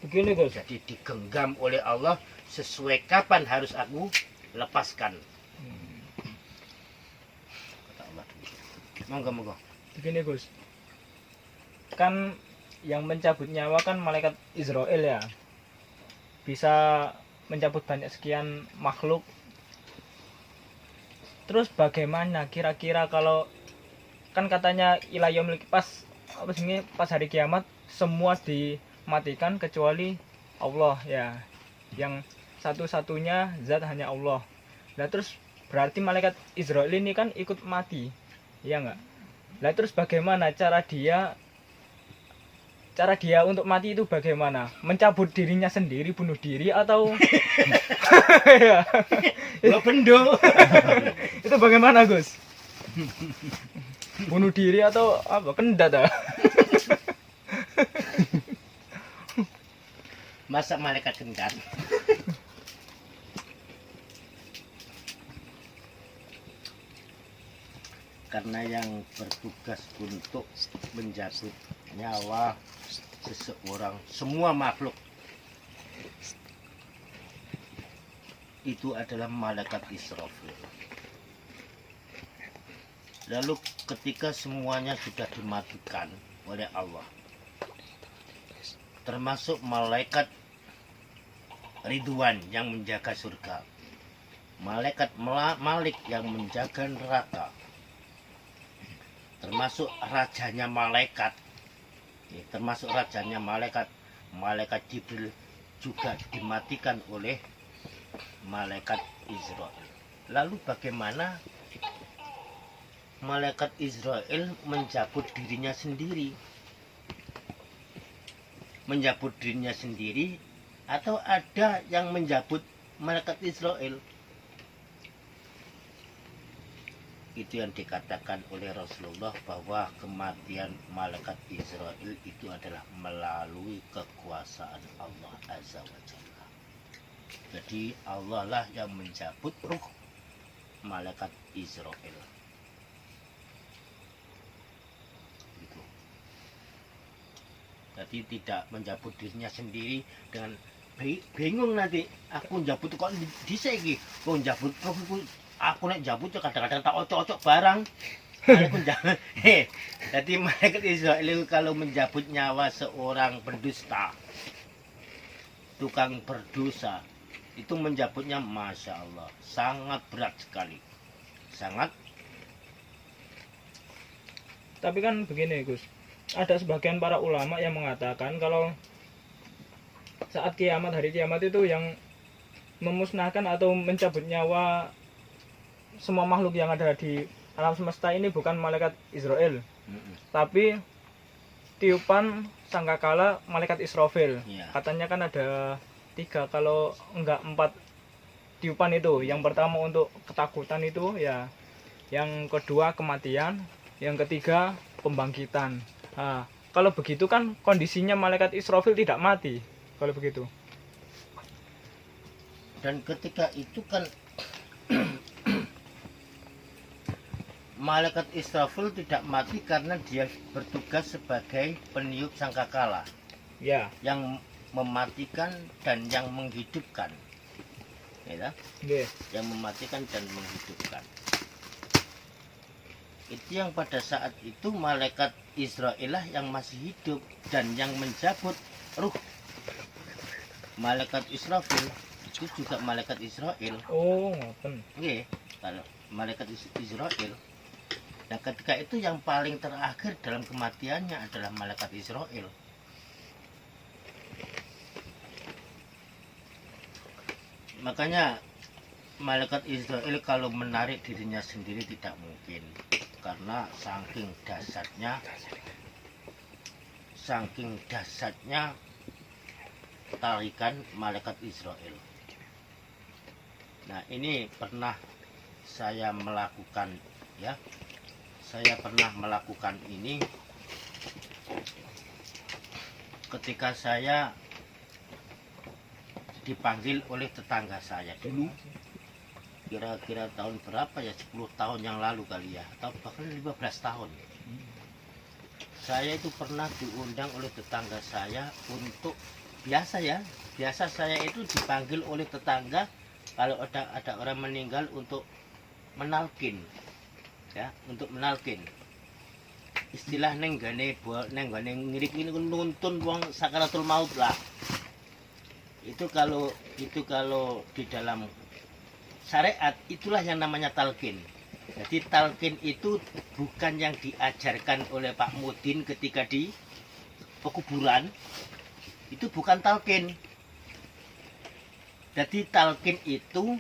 Speaker 3: Begini Gus.
Speaker 1: Jadi digenggam oleh Allah sesuai kapan harus aku lepaskan. Kata Allah. Monggo.
Speaker 3: Begini Gus, kan yang mencabut nyawa kan malaikat Israel ya, bisa mencabut banyak sekian makhluk. Terus bagaimana kira-kira kalau kan katanya ila yaumil pas apa sih, pas hari kiamat semua dimatikan kecuali Allah ya, yang satu-satunya zat hanya Allah. Nah terus berarti malaikat Israel ini kan ikut mati, iya nggak? Nah terus bagaimana cara dia untuk mati itu bagaimana? Mencabut dirinya sendiri, bunuh diri atau ya.
Speaker 1: Gua bendo.
Speaker 3: Itu bagaimana Gus? Bunuh diri atau apa? Kendat ah?
Speaker 1: Masa malaikat kendat? Karena yang bertugas untuk menjabut nyawa seseorang, semua makhluk itu adalah malaikat Israfil. Lalu ketika semuanya sudah dimatikan oleh Allah, termasuk malaikat Ridwan yang menjaga surga, malaikat Malik yang menjaga neraka, termasuk rajanya malaikat, malaikat Jibril juga dimatikan oleh malaikat Israel. Lalu bagaimana malaikat Israel mencabut dirinya sendiri? Mencabut dirinya sendiri atau ada yang menjabut malaikat Israel? Itu yang dikatakan oleh Rasulullah bahwa kematian malaikat Israel itu adalah melalui kekuasaan Allah Azza wa Jalla. Jadi Allah lah yang mencabut ruh malaikat Israel. Gitu. Jadi tidak mencabut dirinya sendiri dengan bingung nanti aku njabut kok dhisik iki. Kok njabut aku nek jabut kadang-kadang tak ocok-ocok barang. Jadi malaikat Israel kalau menjabut nyawa seorang pendusta, tukang berdosa, itu menjabutnya Masya Allah sangat berat sekali, sangat.
Speaker 3: Tapi kan begini Gus, ada sebagian para ulama yang mengatakan kalau saat kiamat, hari kiamat itu yang memusnahkan atau mencabut nyawa semua makhluk yang ada di alam semesta ini bukan malaikat Israel, tapi tiupan sangkakala malaikat Israfil.
Speaker 1: Ya.
Speaker 3: Katanya kan ada 3 kalau enggak 4 tiupan itu. Yang pertama untuk ketakutan itu ya, yang kedua kematian, yang ketiga pembangkitan. Nah, kalau begitu kan kondisinya malaikat Israfil tidak mati kalau begitu.
Speaker 1: Dan ketika itu kan malaikat Israfil tidak mati karena dia bertugas sebagai peniup sangkakala,
Speaker 3: Ya,
Speaker 1: yang mematikan dan yang menghidupkan, ya,
Speaker 3: nggih.
Speaker 1: yang mematikan dan menghidupkan. Itu yang pada saat itu malaikat Israel lah yang masih hidup dan yang mencabut ruh malaikat Israfil. Itu juga malaikat Israel.
Speaker 3: Oh, ngoten.
Speaker 1: Nggih, kalau malaikat Israel. Nah ketika itu yang paling terakhir dalam kematiannya adalah malaikat Israel. Makanya malaikat Israel kalau menarik dirinya sendiri tidak mungkin, karena saking dahsyatnya tarikan malaikat Israel. Nah ini pernah saya melakukan, ya, saya pernah melakukan ini ketika saya dipanggil oleh tetangga saya dulu, kira-kira tahun berapa ya, 10 tahun yang lalu kali ya, atau bahkan 15 tahun. Saya itu pernah diundang oleh tetangga saya untuk biasa saya itu dipanggil oleh tetangga kalau ada orang meninggal untuk menalkin, ya, untuk menalkin. istilah neng gane ngirik ini nuntun wong sakaratul maut lah. Itu kalau di dalam syariat itulah yang namanya talqin. Jadi talqin itu bukan yang diajarkan oleh Pak Mudin ketika di pekuburan. Itu bukan talqin. Jadi talqin itu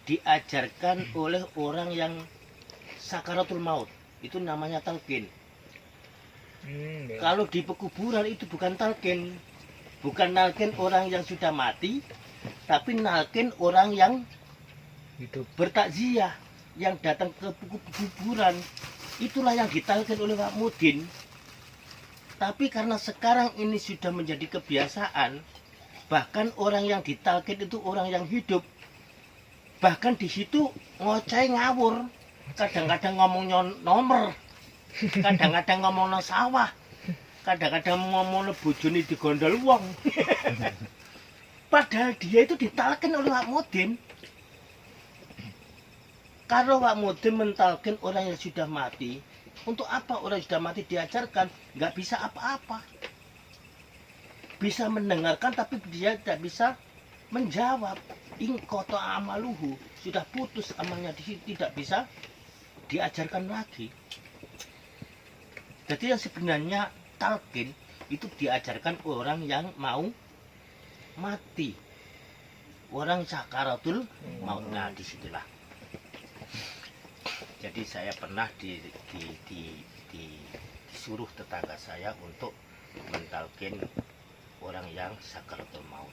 Speaker 1: diajarkan oleh orang yang sakaratul maut. Itu namanya talqin. Kalau di pekuburan itu bukan talqin. Bukan nalkin orang yang sudah mati, tapi nalkin orang yang
Speaker 3: hidup
Speaker 1: bertakziah, yang datang ke kuburan. Itulah yang ditalkin oleh Pak Mudin. Tapi karena sekarang ini sudah menjadi kebiasaan, bahkan orang yang ditalkin itu orang yang hidup. Bahkan di situ ngoceh ngawur. Kadang-kadang ngomongnya nomor, kadang-kadang ngomongnya sawah, kadang-kadang ngomongnya bojone digondol wong. Padahal dia itu ditalkin oleh Pak Mudin. Kalau Pak Mudin mentalkin orang yang sudah mati, untuk apa orang yang sudah mati diajarkan? Nggak bisa apa-apa. Bisa mendengarkan tapi dia tidak bisa menjawab. Ingkoto amaluhu, sudah putus amalnya di situ, tidak bisa diajarkan lagi. Jadi yang sebenarnya talqin itu diajarkan orang yang mau mati, orang sakaratul maut. Nah, disitulah. Jadi saya pernah disuruh tetangga saya untuk mentalkin orang yang sakaratul maut.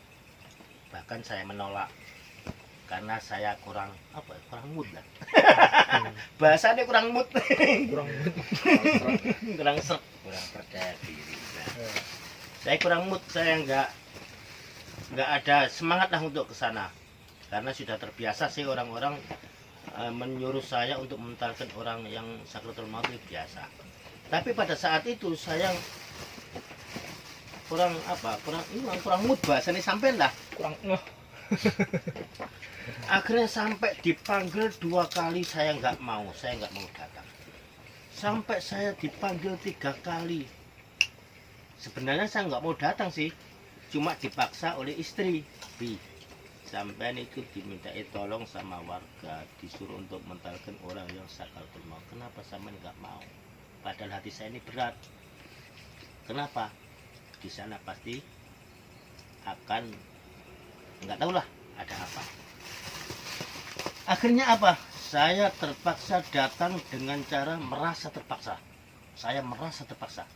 Speaker 1: Bahkan saya menolak karena saya kurang mood lah. Bahasanya kurang mood. kurang percaya diri. Nah, saya kurang mood, saya nggak ada semangat lah untuk ke sana. Karena sudah terbiasa sih orang-orang menyuruh saya untuk mentalkan orang yang sakaratul maut itu biasa. Tapi pada saat itu saya kurang mood, bahasanya sampai lah.
Speaker 3: kurang
Speaker 1: Akhirnya sampai dipanggil 2 kali saya nggak mau datang. Sampai saya dipanggil 3 kali. Sebenarnya saya nggak mau datang sih, cuma dipaksa oleh istri. Sampai itu dimintai tolong sama warga, disuruh untuk mentalkan orang yang sakaratul maut. Kenapa sampean nggak mau? Padahal hati saya ini berat. Kenapa? Di sana pasti akan nggak tahu lah ada apa. Akhirnya apa? Saya terpaksa datang dengan cara merasa terpaksa. Saya merasa terpaksa.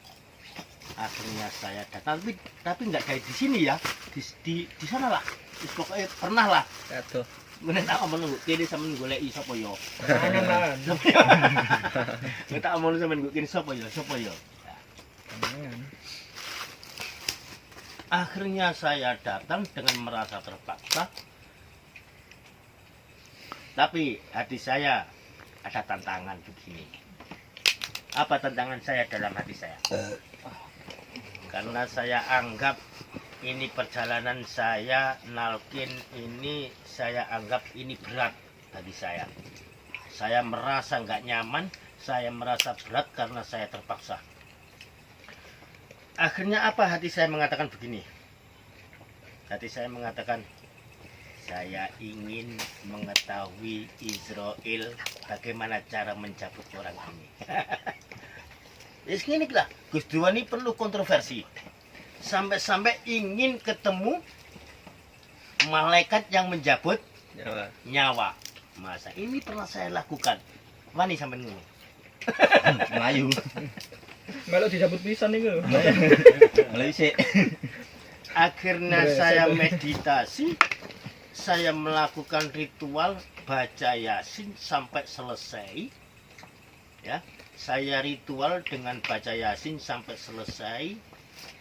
Speaker 1: Akhirnya saya datang, tapi nggak kayak di sini ya, di sana lah. Pokoknya pernah lah.
Speaker 3: Aduh.
Speaker 1: Gue tak omong nunggu kini sama goleki sapa yo.
Speaker 3: Tangan.
Speaker 1: Gue tak omong sama nunggu kini sapa yo. Akhirnya saya datang dengan merasa terpaksa. Tapi hati saya ada tantangan begini. Apa tantangan saya dalam hati saya? Karena saya anggap ini perjalanan saya nalkin ini, saya anggap ini berat bagi saya. Saya merasa nggak nyaman, saya merasa berat karena saya terpaksa. Akhirnya apa hati saya mengatakan begini? Hati saya mengatakan, saya ingin mengetahui Israel bagaimana cara mencabut orang ini. Ya segini lah, Gus Dua ini perlu kontroversi. Sampai-sampai ingin ketemu malaikat yang menjabut nyawa. Masa ini pernah saya lakukan. Wani sampai ngomong.
Speaker 5: Melayu.
Speaker 3: Melok dijabut pisan niku.
Speaker 5: Melayu sih.
Speaker 1: Akhirnya saya meditasi, saya melakukan ritual baca Yasin sampai selesai. Ya, saya ritual dengan baca Yasin sampai selesai.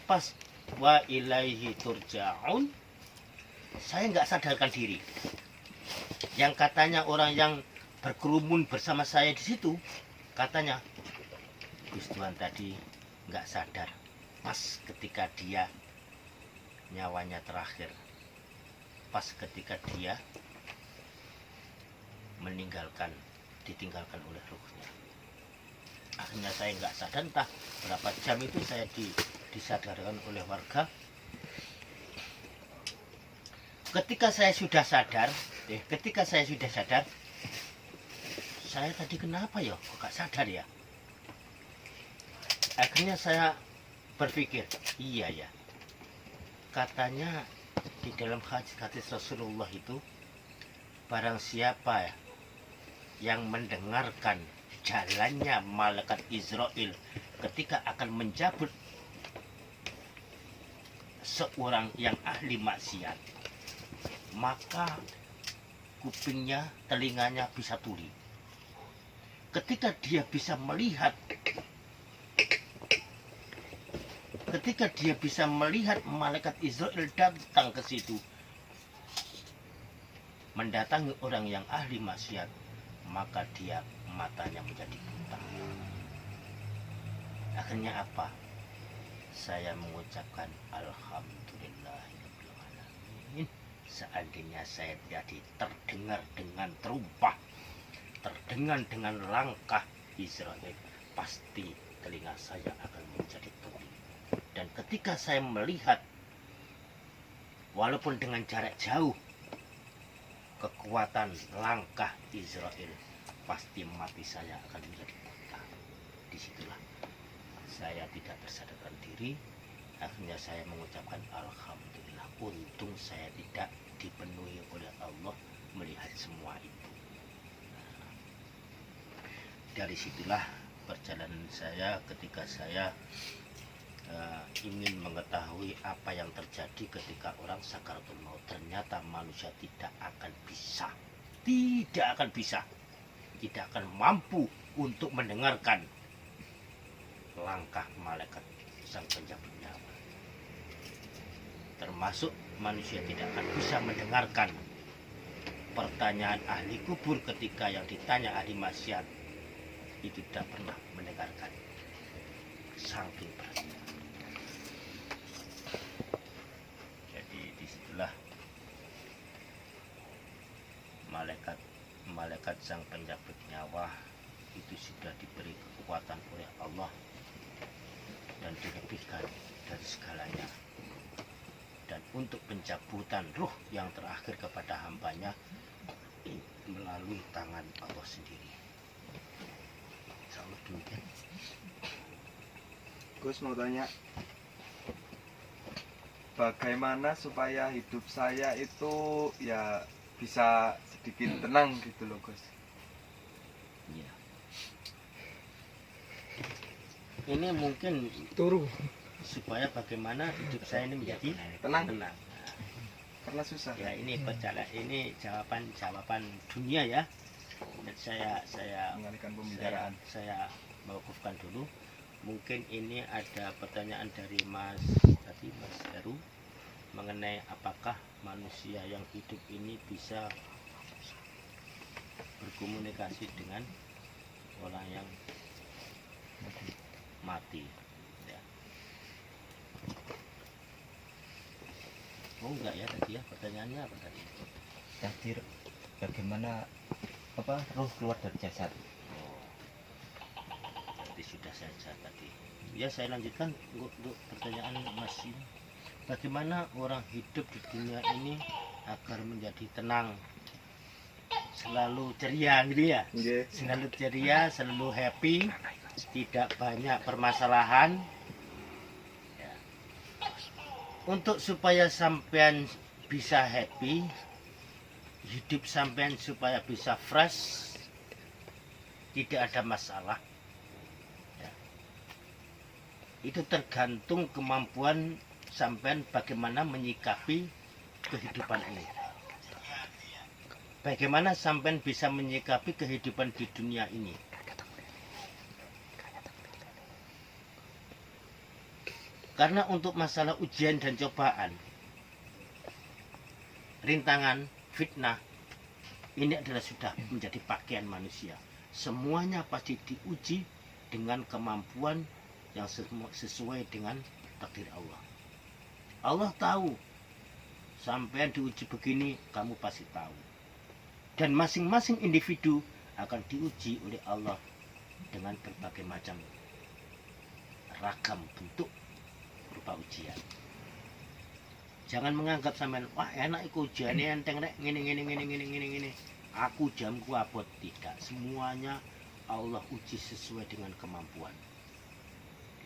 Speaker 1: Pas wa ilaihi turja'un, saya nggak sadarkan diri. Yang katanya orang yang berkerumun bersama saya di situ, katanya Gus Tuhan tadi nggak sadar pas ketika dia nyawanya terakhir, pas ketika dia ditinggalkan oleh ruhnya. Akhirnya saya nggak sadar, entah berapa jam itu saya disadarkan oleh warga. Ketika saya sudah sadar, saya tadi kenapa ya kok gak sadar ya. Akhirnya saya berpikir, iya ya, katanya di dalam hadis Rasulullah itu, barang siapa yang mendengarkan jalannya malaikat Israel ketika akan mencabut seorang yang ahli maksiat, maka kupingnya, telinganya bisa tuli. Ketika dia bisa melihat malaikat Israel datang ke situ mendatangi orang yang ahli maksiat, maka dia matanya menjadi buta. Akhirnya apa? Saya mengucapkan alhamdulillahirobbilalamin. Seandainya saya jadi terdengar dengan terumpah, terdengar dengan langkah Israel, pasti telinga saya akan menjadi tuli. Dan ketika saya melihat, walaupun dengan jarak jauh, kekuatan langkah Israel, pasti mati saya akan menjadi buta. Disitulah saya tidak tersadarkan diri. Akhirnya saya mengucapkan alhamdulillah, untung saya tidak dipenuhi oleh Allah melihat semua itu. Dari situlah perjalanan saya ketika saya ingin mengetahui apa yang terjadi ketika orang sakaratul maut. Ternyata manusia tidak akan mampu untuk mendengarkan langkah malaikat sang pencabut nyawa. Termasuk manusia tidak akan bisa mendengarkan pertanyaan ahli kubur ketika yang ditanya ahli maksiat itu tidak pernah mendengarkan, saking beratnya. Jadi disitulah malaikat sang pencabut nyawa itu sudah diberi kekuatan oleh Allah dan dilebihkan dari segalanya. Dan untuk pencabutan ruh yang terakhir kepada hambanya melalui tangan Allah sendiri. Insyaallah demikian.
Speaker 4: Gus mau tanya, bagaimana supaya hidup saya itu ya bisa sedikit tenang gitu loh Gus.
Speaker 1: Ya. Ini mungkin
Speaker 3: Turu.
Speaker 1: supaya bagaimana hidup saya ini menjadi
Speaker 4: Tenang.
Speaker 1: tenang.
Speaker 4: Karena susah.
Speaker 1: Ya ini ini jawaban dunia ya. Dan saya
Speaker 4: Mengalihkan pembicaraan.
Speaker 1: saya mewakufkan dulu. Mungkin ini ada pertanyaan dari Mas Heru mengenai apakah manusia yang hidup ini bisa berkomunikasi dengan orang yang mati. Ya. Oh enggak ya tadi ya, pertanyaannya apa tadi?
Speaker 5: Tadi bagaimana roh keluar dari jasad?
Speaker 1: Berarti sudah saya jawab tadi. Ya saya lanjutkan untuk pertanyaan Mas ini. Bagaimana orang hidup di dunia ini agar menjadi tenang, selalu ceria gitu ya?
Speaker 4: Nggih.
Speaker 1: Selalu ceria, selalu happy, tidak banyak permasalahan. Ya. Untuk supaya sampean bisa happy, hidup sampean supaya bisa fresh, tidak ada masalah. Ya. Itu tergantung kemampuan sampean bagaimana menyikapi kehidupan ini. Bagaimana sampean bisa menyikapi kehidupan di dunia ini. Karena untuk masalah ujian dan cobaan, rintangan, fitnah, ini adalah sudah menjadi pakaian manusia. Semuanya pasti diuji dengan kemampuan yang sesuai dengan takdir Allah. Allah tahu, sampean diuji begini, kamu pasti tahu. Dan masing-masing individu akan diuji oleh Allah dengan berbagai macam ragam bentuk berupa ujian. Jangan menganggap sampean wah enak iku ujiane enteng rek ngene. Aku jamku abot, tidak. Semuanya Allah uji sesuai dengan kemampuan.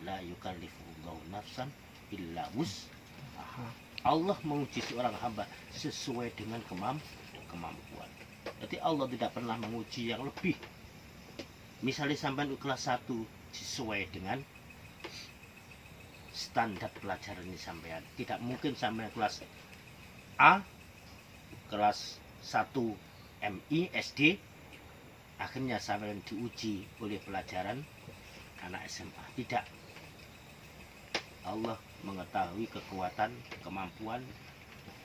Speaker 1: La yukallifullahu nafsan illa wus'aha. Allah menguji seorang hamba sesuai dengan kemampuan. Jadi Allah tidak pernah menguji yang lebih. Misalnya sampai kelas 1 sesuai dengan standar pelajaran ini sampean. Tidak mungkin sampai kelas A, kelas 1 MI, SD, akhirnya sampean diuji oleh pelajaran anak SMA. Tidak. Allah mengetahui kekuatan, kemampuan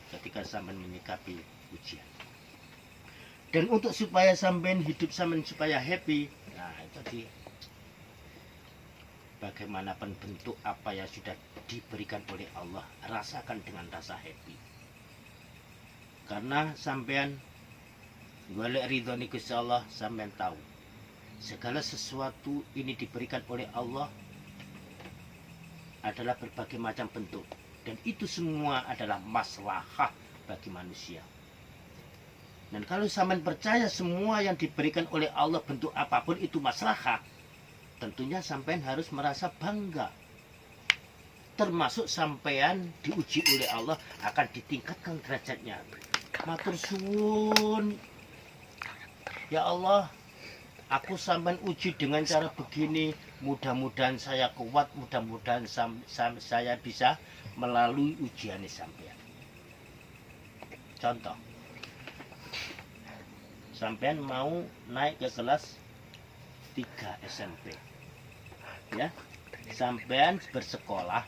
Speaker 1: ketika sampean menyikapi ujian. Dan untuk supaya sampean hidup sampean supaya happy, nah itu dia. Bagaimanapun bentuk apa yang sudah diberikan oleh Allah, rasakan dengan rasa happy. Karena sampean golek ridho ni Gusti Allah, sampean tahu segala sesuatu ini diberikan oleh Allah adalah berbagai macam bentuk, dan itu semua adalah maslahah bagi manusia. Dan kalau sampean percaya semua yang diberikan oleh Allah bentuk apapun itu maslahah, tentunya sampean harus merasa bangga. Termasuk sampean diuji oleh Allah akan ditingkatkan derajatnya. Matur suwun. Ya Allah, aku sampean uji dengan cara begini. Mudah-mudahan saya kuat, mudah-mudahan saya bisa melalui ujian sampean. Contoh, sampean mau naik ke kelas 3 SMP. Ya, sampean bersekolah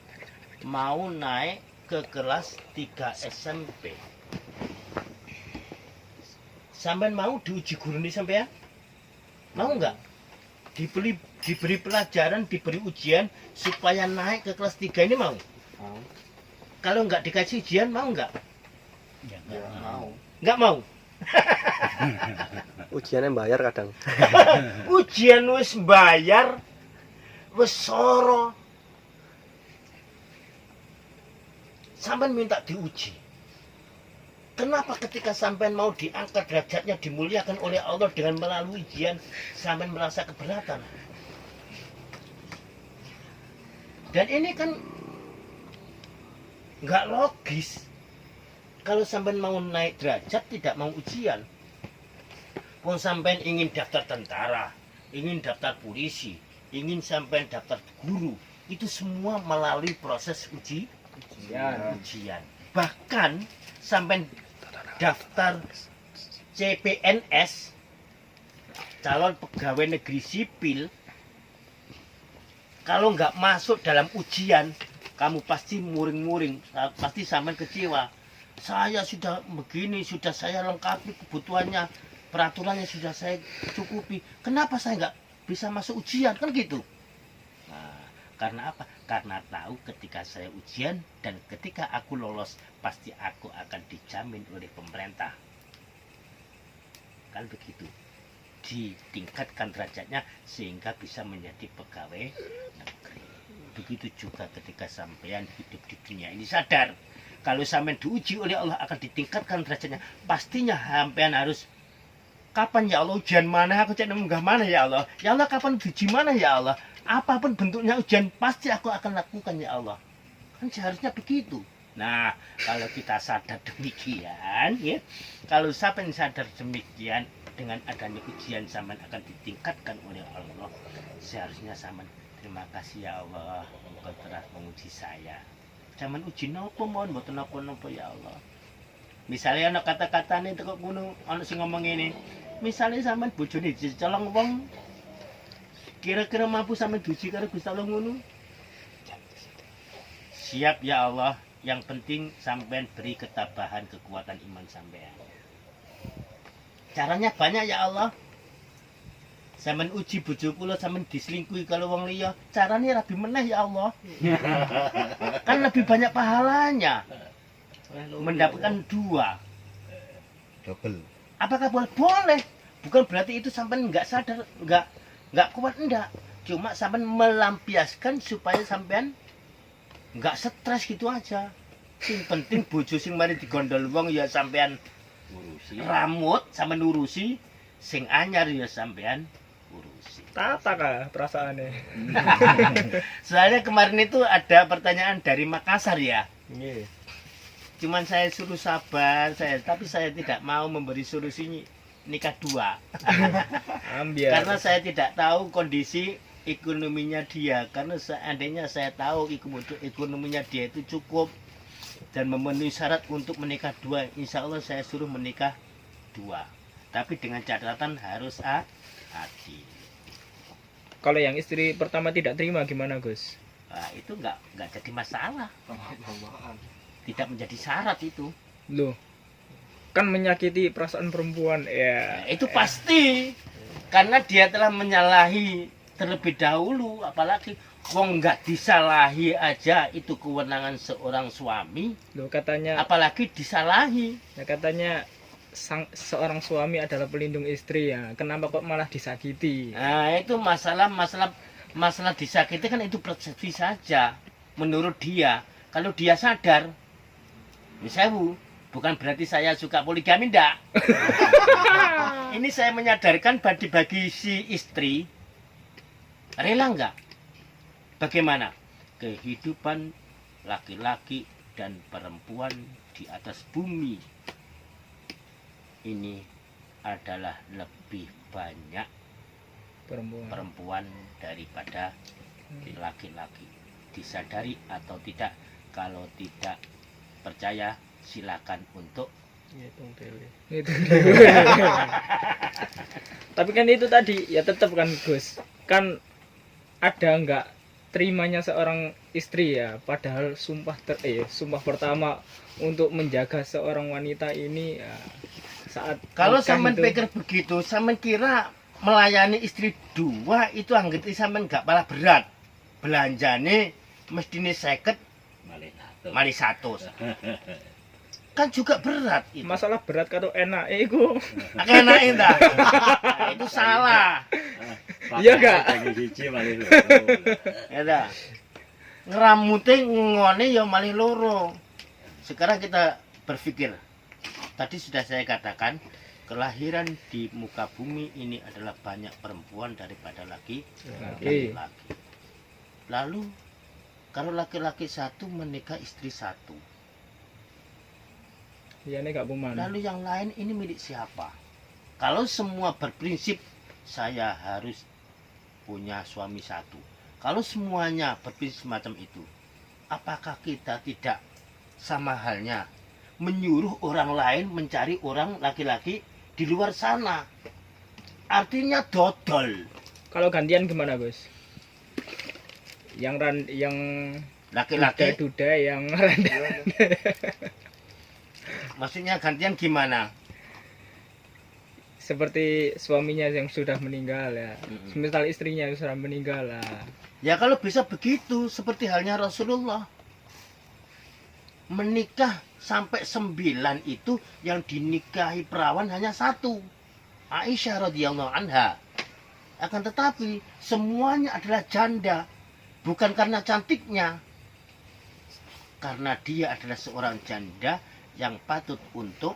Speaker 1: mau naik ke kelas 3 SMP. Sampean mau diuji guru nih sampean? Mau nggak? Diberi pelajaran, diberi ujian supaya naik ke kelas 3 ini mau?
Speaker 2: Mau.
Speaker 1: Kalau nggak dikasih ujian mau nggak?
Speaker 4: Ya, mau.
Speaker 1: Nggak mau.
Speaker 2: Ujiannya bayar kadang.
Speaker 1: Ujian wis bayar, wis soro. Sampean minta diuji. Kenapa ketika sampean mau diangkat derajatnya, dimuliakan oleh Allah dengan melalui ujian, sampean merasa keberatan? Dan ini kan nggak logis. Kalau sampean mau naik derajat tidak mau ujian. Wong sampean ingin daftar tentara, ingin daftar polisi, ingin sampean daftar guru, itu semua melalui proses ujian. Bahkan sampean daftar CPNS, calon pegawai negeri sipil, kalau nggak masuk dalam ujian, kamu pasti muring-muring, pasti sampean kecewa. Saya sudah begini, sudah saya lengkapi kebutuhannya, peraturannya sudah saya cukupi. Kenapa saya nggak bisa masuk ujian? Kan gitu. Nah, karena apa? Karena tahu ketika saya ujian dan ketika aku lolos, pasti aku akan dijamin oleh pemerintah. Kan begitu. Ditingkatkan derajatnya sehingga bisa menjadi pegawai negeri. Begitu juga ketika sampean hidup di dunia ini sadar. Kalau sampean diuji oleh Allah akan ditingkatkan derajatnya, pastinya sampean harus, kapan ya Allah ujian mana, aku cek munggah mana ya Allah. Ya Allah kapan uji mana ya Allah. Apapun bentuknya ujian pasti aku akan lakukan ya Allah. Kan seharusnya begitu. Nah, kalau kita sadar demikian, ya, kalau sampean sadar demikian, dengan adanya ujian sampean akan ditingkatkan oleh Allah. Seharusnya sampean terima kasih ya Allah, Engkau telah menguji saya. Zaman uji nopo mohon mboten napa-napa ya Allah. Misalnya ana kata-katane teko ngono, ana sing ngomong ngene. Misalnya sampean bojone dicolong wong, kira-kira mampu sampean diuji karo Gusti Allah ngono? Siap ya Allah, yang penting sampean beri ketabahan, kekuatan iman sampean. Caranya banyak ya Allah. Sampeyan uji bojo kula sampeyan diselingkuhi kalau wong liya, carane rabi meneh ya Allah. Kan lebih banyak pahalanya. Mendapatkan 2.
Speaker 5: Double.
Speaker 1: Apakah boleh? Boleh. Bukan berarti itu sampeyan enggak sadar, enggak nggak kuat enggak. Cuma sampean melampiaskan supaya sampean nggak stres gitu aja. Sing penting bojo sing mari digondol wong ya sampean
Speaker 5: Ngurusi.
Speaker 1: ramut sampean urusi, sing anyar ya sampean urusi.
Speaker 3: Tata kah perasaannya?
Speaker 1: Soalnya kemarin itu ada pertanyaan dari Makassar ya.
Speaker 2: Nggih.
Speaker 1: Cuman saya suruh sabar, tapi saya tidak mau memberi solusi nikah dua.
Speaker 3: Ambil.
Speaker 1: Karena saya tidak tahu kondisi ekonominya dia. Karena seandainya saya tahu ekonominya dia itu cukup dan memenuhi syarat untuk menikah dua, insya Allah saya suruh menikah dua. Tapi dengan catatan harus adil.
Speaker 3: Kalau yang istri pertama tidak terima gimana Gus?
Speaker 1: Nah, itu nggak jadi masalah,
Speaker 4: Tambah-tambahan.
Speaker 1: tidak menjadi syarat itu.
Speaker 3: Loh, kan menyakiti perasaan perempuan ya.
Speaker 1: Nah, itu pasti karena dia telah menyalahi terlebih dahulu, apalagi wong nggak disalahi aja itu kewenangan seorang suami,
Speaker 3: Loh katanya,
Speaker 1: apalagi disalahi.
Speaker 3: ya katanya seorang suami adalah pelindung istri ya. Kenapa kok malah disakiti?
Speaker 1: Nah, itu masalah disakiti kan itu persepsi saja menurut dia. Kalau dia sadar, misalnya bukan berarti saya suka poligami, enggak. Ini saya menyadarkan bagi si istri, rela enggak? Bagaimana kehidupan laki-laki dan perempuan di atas bumi ini adalah lebih banyak perempuan daripada laki-laki. Disadari atau tidak? Kalau tidak percaya silakan untuk
Speaker 3: Itu. Tapi kan itu tadi ya tetap kan Gus. Kan ada nggak terimanya seorang istri ya, padahal sumpah pertama untuk menjaga seorang wanita ini ya, saat
Speaker 1: kalau
Speaker 3: nikah
Speaker 1: sampean
Speaker 3: itu-
Speaker 1: pikir begitu, sampean kira melayani istri dua itu anggap sampean nggak malah berat. Belanjane mestine 50 malih 100. Kan juga berat itu.
Speaker 3: masalah berat karo enak iku.
Speaker 1: Enak enggak? Nah, itu salah.
Speaker 3: Iya gak?
Speaker 1: Ya dah. Ngeramute ngone ya malih loro. Sekarang kita berpikir. Tadi sudah saya katakan, kelahiran di muka bumi ini adalah banyak perempuan daripada laki-laki. Lalu kalau laki-laki satu menikah istri satu,
Speaker 3: Iya nih gak puman.
Speaker 1: lalu yang lain ini milik siapa? Kalau semua berprinsip saya harus punya suami satu, kalau semuanya berprinsip semacam itu, apakah kita tidak sama halnya menyuruh orang lain mencari orang laki-laki di luar sana? Artinya dodol.
Speaker 3: Kalau gantian gimana Gus? Yang
Speaker 1: Laki-laki
Speaker 3: duda yang randa.
Speaker 1: maksudnya gantian gimana?
Speaker 3: Seperti suaminya yang sudah meninggal ya. Misal istrinya yang sudah meninggal lah.
Speaker 1: Ya kalau bisa begitu, seperti halnya Rasulullah. Menikah sampai 9 itu yang dinikahi perawan hanya 1. Aisyah radhiyallahu anha. Akan tetapi semuanya adalah janda. Bukan karena cantiknya. Karena dia adalah seorang janda yang patut untuk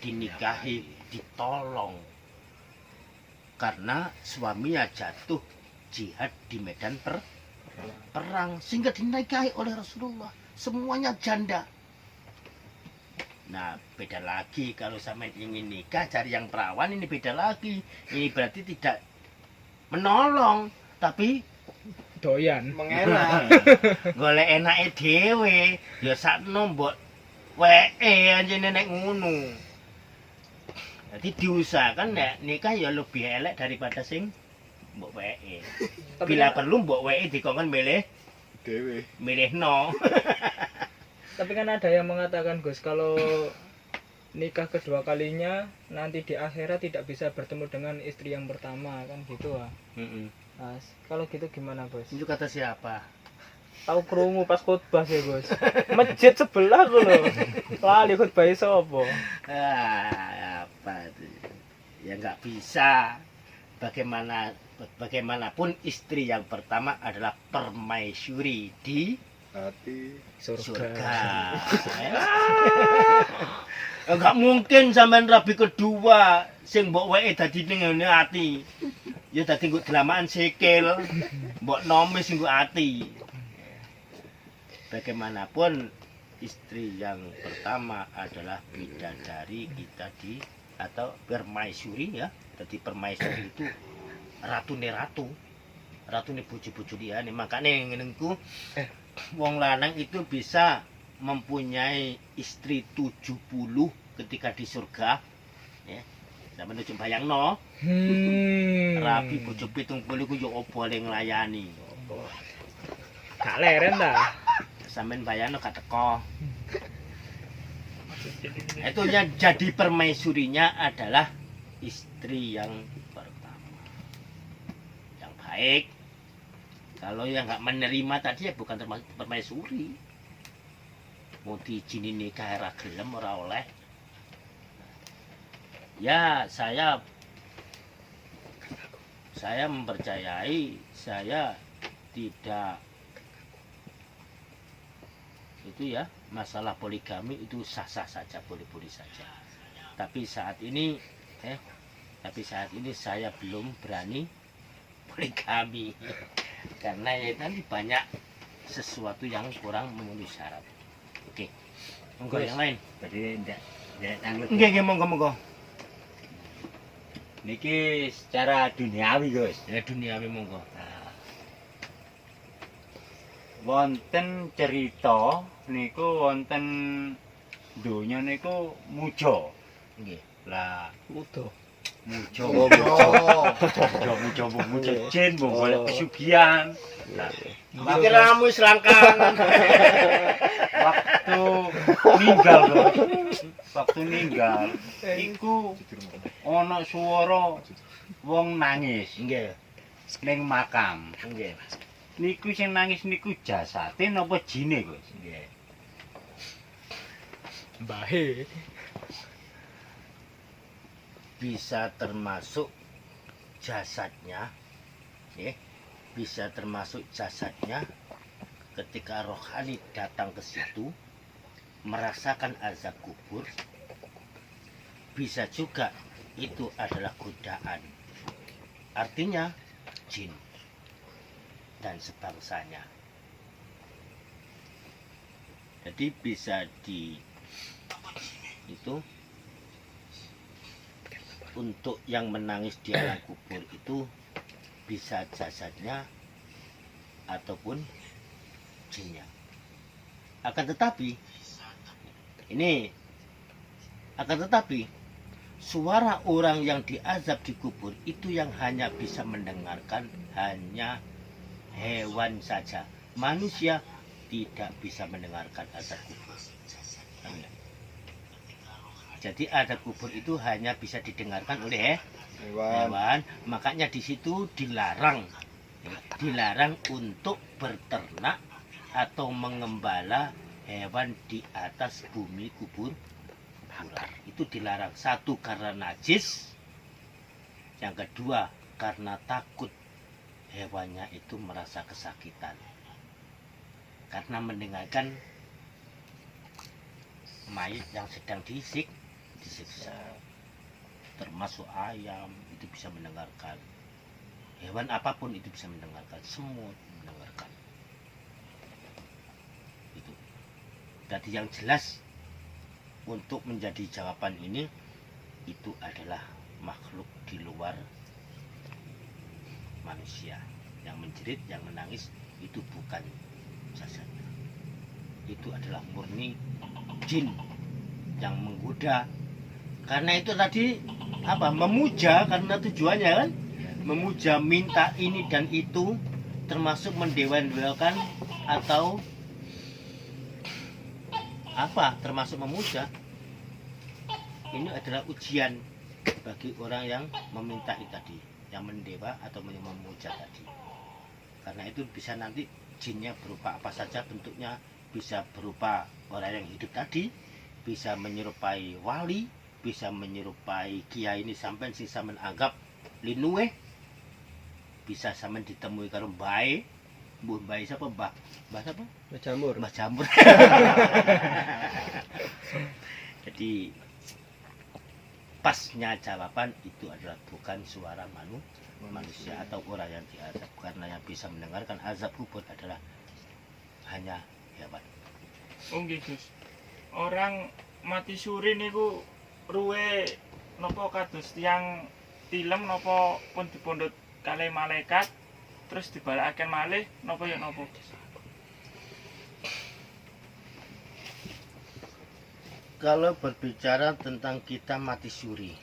Speaker 1: dinikahi, ditolong. Karena suaminya jatuh jihad di medan perang sehingga dinikahi oleh Rasulullah. Semuanya janda. Nah, beda lagi kalau sampai ingin nikah cari yang perawan, ini beda lagi. Ini berarti tidak menolong, tapi
Speaker 3: Doyan.
Speaker 4: Mengenak.
Speaker 1: golek enake dhewe. Ya sakno mbok weke anjene nek ngono. Jadi diusahakan nek nikah ya lebih elek daripada sing mbok weke. Bila perlu mbok weke dikongkon
Speaker 4: Dewe.
Speaker 1: milihno.
Speaker 3: Tapi kan ada yang mengatakan Gus, kalau nikah kedua kalinya nanti di akhirat tidak bisa bertemu dengan istri yang pertama kan gitu ah. Nah, kalau gitu gimana Gus?
Speaker 1: Itu kata siapa?
Speaker 3: Tahu krungu pas khotbah sih Gus. Masjid sebelah ku lho. Lali khotbah sapa?
Speaker 1: Apa itu? Ya nggak bisa. Bagaimana bagaimanapun istri yang pertama adalah permaisuri di
Speaker 4: hati
Speaker 1: surga. Enggak mungkin sampean rabi kedua sing mbok weke dadi ning ngene ati. Ya dadi nggo delamaan sikil, mbok nomis nggo ati. Bagaimanapun istri yang pertama adalah bidadari kita di atau permaisuri ya. Jadi permaisuri itu ratune bojo-bojo liyane. Makane ngenengku wong lanang itu bisa mempunyai istri 70 ketika di surga ya. Sampeyan ojo bayangno. Rabi bojo 70 ku yo opo le nglayani.
Speaker 3: Gak leren ta.
Speaker 1: Sampeyan bayangno gak teko. Itu yang jadi permaisurinya adalah istri yang pertama. Yang baik. Kalau yang nggak menerima tadi ya bukan termasuk permaisuri. Mau diizinin nikah ora gelem ora oleh. Ya saya mempercayai, saya tidak itu ya, masalah poligami itu sah-sah saja, boleh-boleh saja. Tapi saat ini saya belum berani poligami karena ya tadi banyak sesuatu yang kurang memenuhi syarat. Oke, monggo yang lain.
Speaker 5: Berarti ndak tanggung.
Speaker 1: Nggih, monggo.
Speaker 5: Niki secara duniawi, Gus.
Speaker 1: Ya duniawi monggo.
Speaker 5: Wonten cerita niku wonten donya niku muja.
Speaker 1: Nggih.
Speaker 5: Lah
Speaker 2: Mudo.
Speaker 5: muja.
Speaker 4: oh
Speaker 5: Muja jin mbok golek pesugihan. Lah
Speaker 1: Pikiramu selangkangan.
Speaker 5: waktu ninggal iku ana swara wong nangis
Speaker 1: Nggih.
Speaker 5: ning makam.
Speaker 1: Nggih.
Speaker 5: Niku sing nangis niku jasate napa jine, Gus?
Speaker 1: Nggih.
Speaker 3: Mbahe.
Speaker 1: Bisa termasuk jasadnya ya, bisa termasuk jasadnya ketika rohani datang ke situ merasakan azab kubur. Bisa juga itu adalah godaan, artinya jin dan sebangsanya. Jadi bisa itu untuk yang menangis di alam kubur itu bisa jasadnya ataupun jinnya. Akan tetapi suara orang yang diazab di kubur itu yang hanya bisa mendengarkan hanya hewan saja. Manusia tidak bisa mendengarkan azab kubur. Jadi azab kubur itu hanya bisa didengarkan oleh hewan. Makanya di situ dilarang untuk berternak atau mengembala hewan di atas bumi kuburan. Itu dilarang. Satu, karena najis. Yang kedua, karena takut hewannya itu merasa kesakitan karena mendengarkan mayat yang sedang disiksa. Termasuk ayam itu bisa mendengarkan, hewan apapun itu bisa mendengarkan, semua mendengarkan. Itu jadi yang jelas untuk menjadi jawaban ini, itu adalah makhluk di luar manusia. Yang menjerit, yang menangis itu bukan jasadnya, itu adalah murni jin yang menggoda. Karena itu tadi memuja, karena tujuannya kan memuja, minta ini dan itu, termasuk mendewa-dewakan atau termasuk memuja. Ini adalah ujian bagi orang yang meminta itu tadi, yang mendewa atau memuja tadi. Karena itu bisa nanti jinnya berupa apa saja bentuknya, bisa berupa orang yang hidup tadi, bisa menyerupai wali, bisa menyerupai kiai ini sampai sisa menganggap linuwe, bisa sampean ditemui karo mbae. Mbuh mbae sapa Mbah? Mbah sapa?
Speaker 2: Jamur.
Speaker 1: Mbah Jamur. Jadi pasnya jawaban itu adalah bukan suara manusia atau orang yang diazab, karena yang bisa mendengarkan azab kubur adalah hanya hewan.
Speaker 6: Oh nggih Gus. Orang mati suri niku ruwe napa kados tiyang tilem napa pun dipundhut kalih malaikat terus dibalakaken malih napa ya napa?
Speaker 1: Kalau berbicara tentang kita mati suri,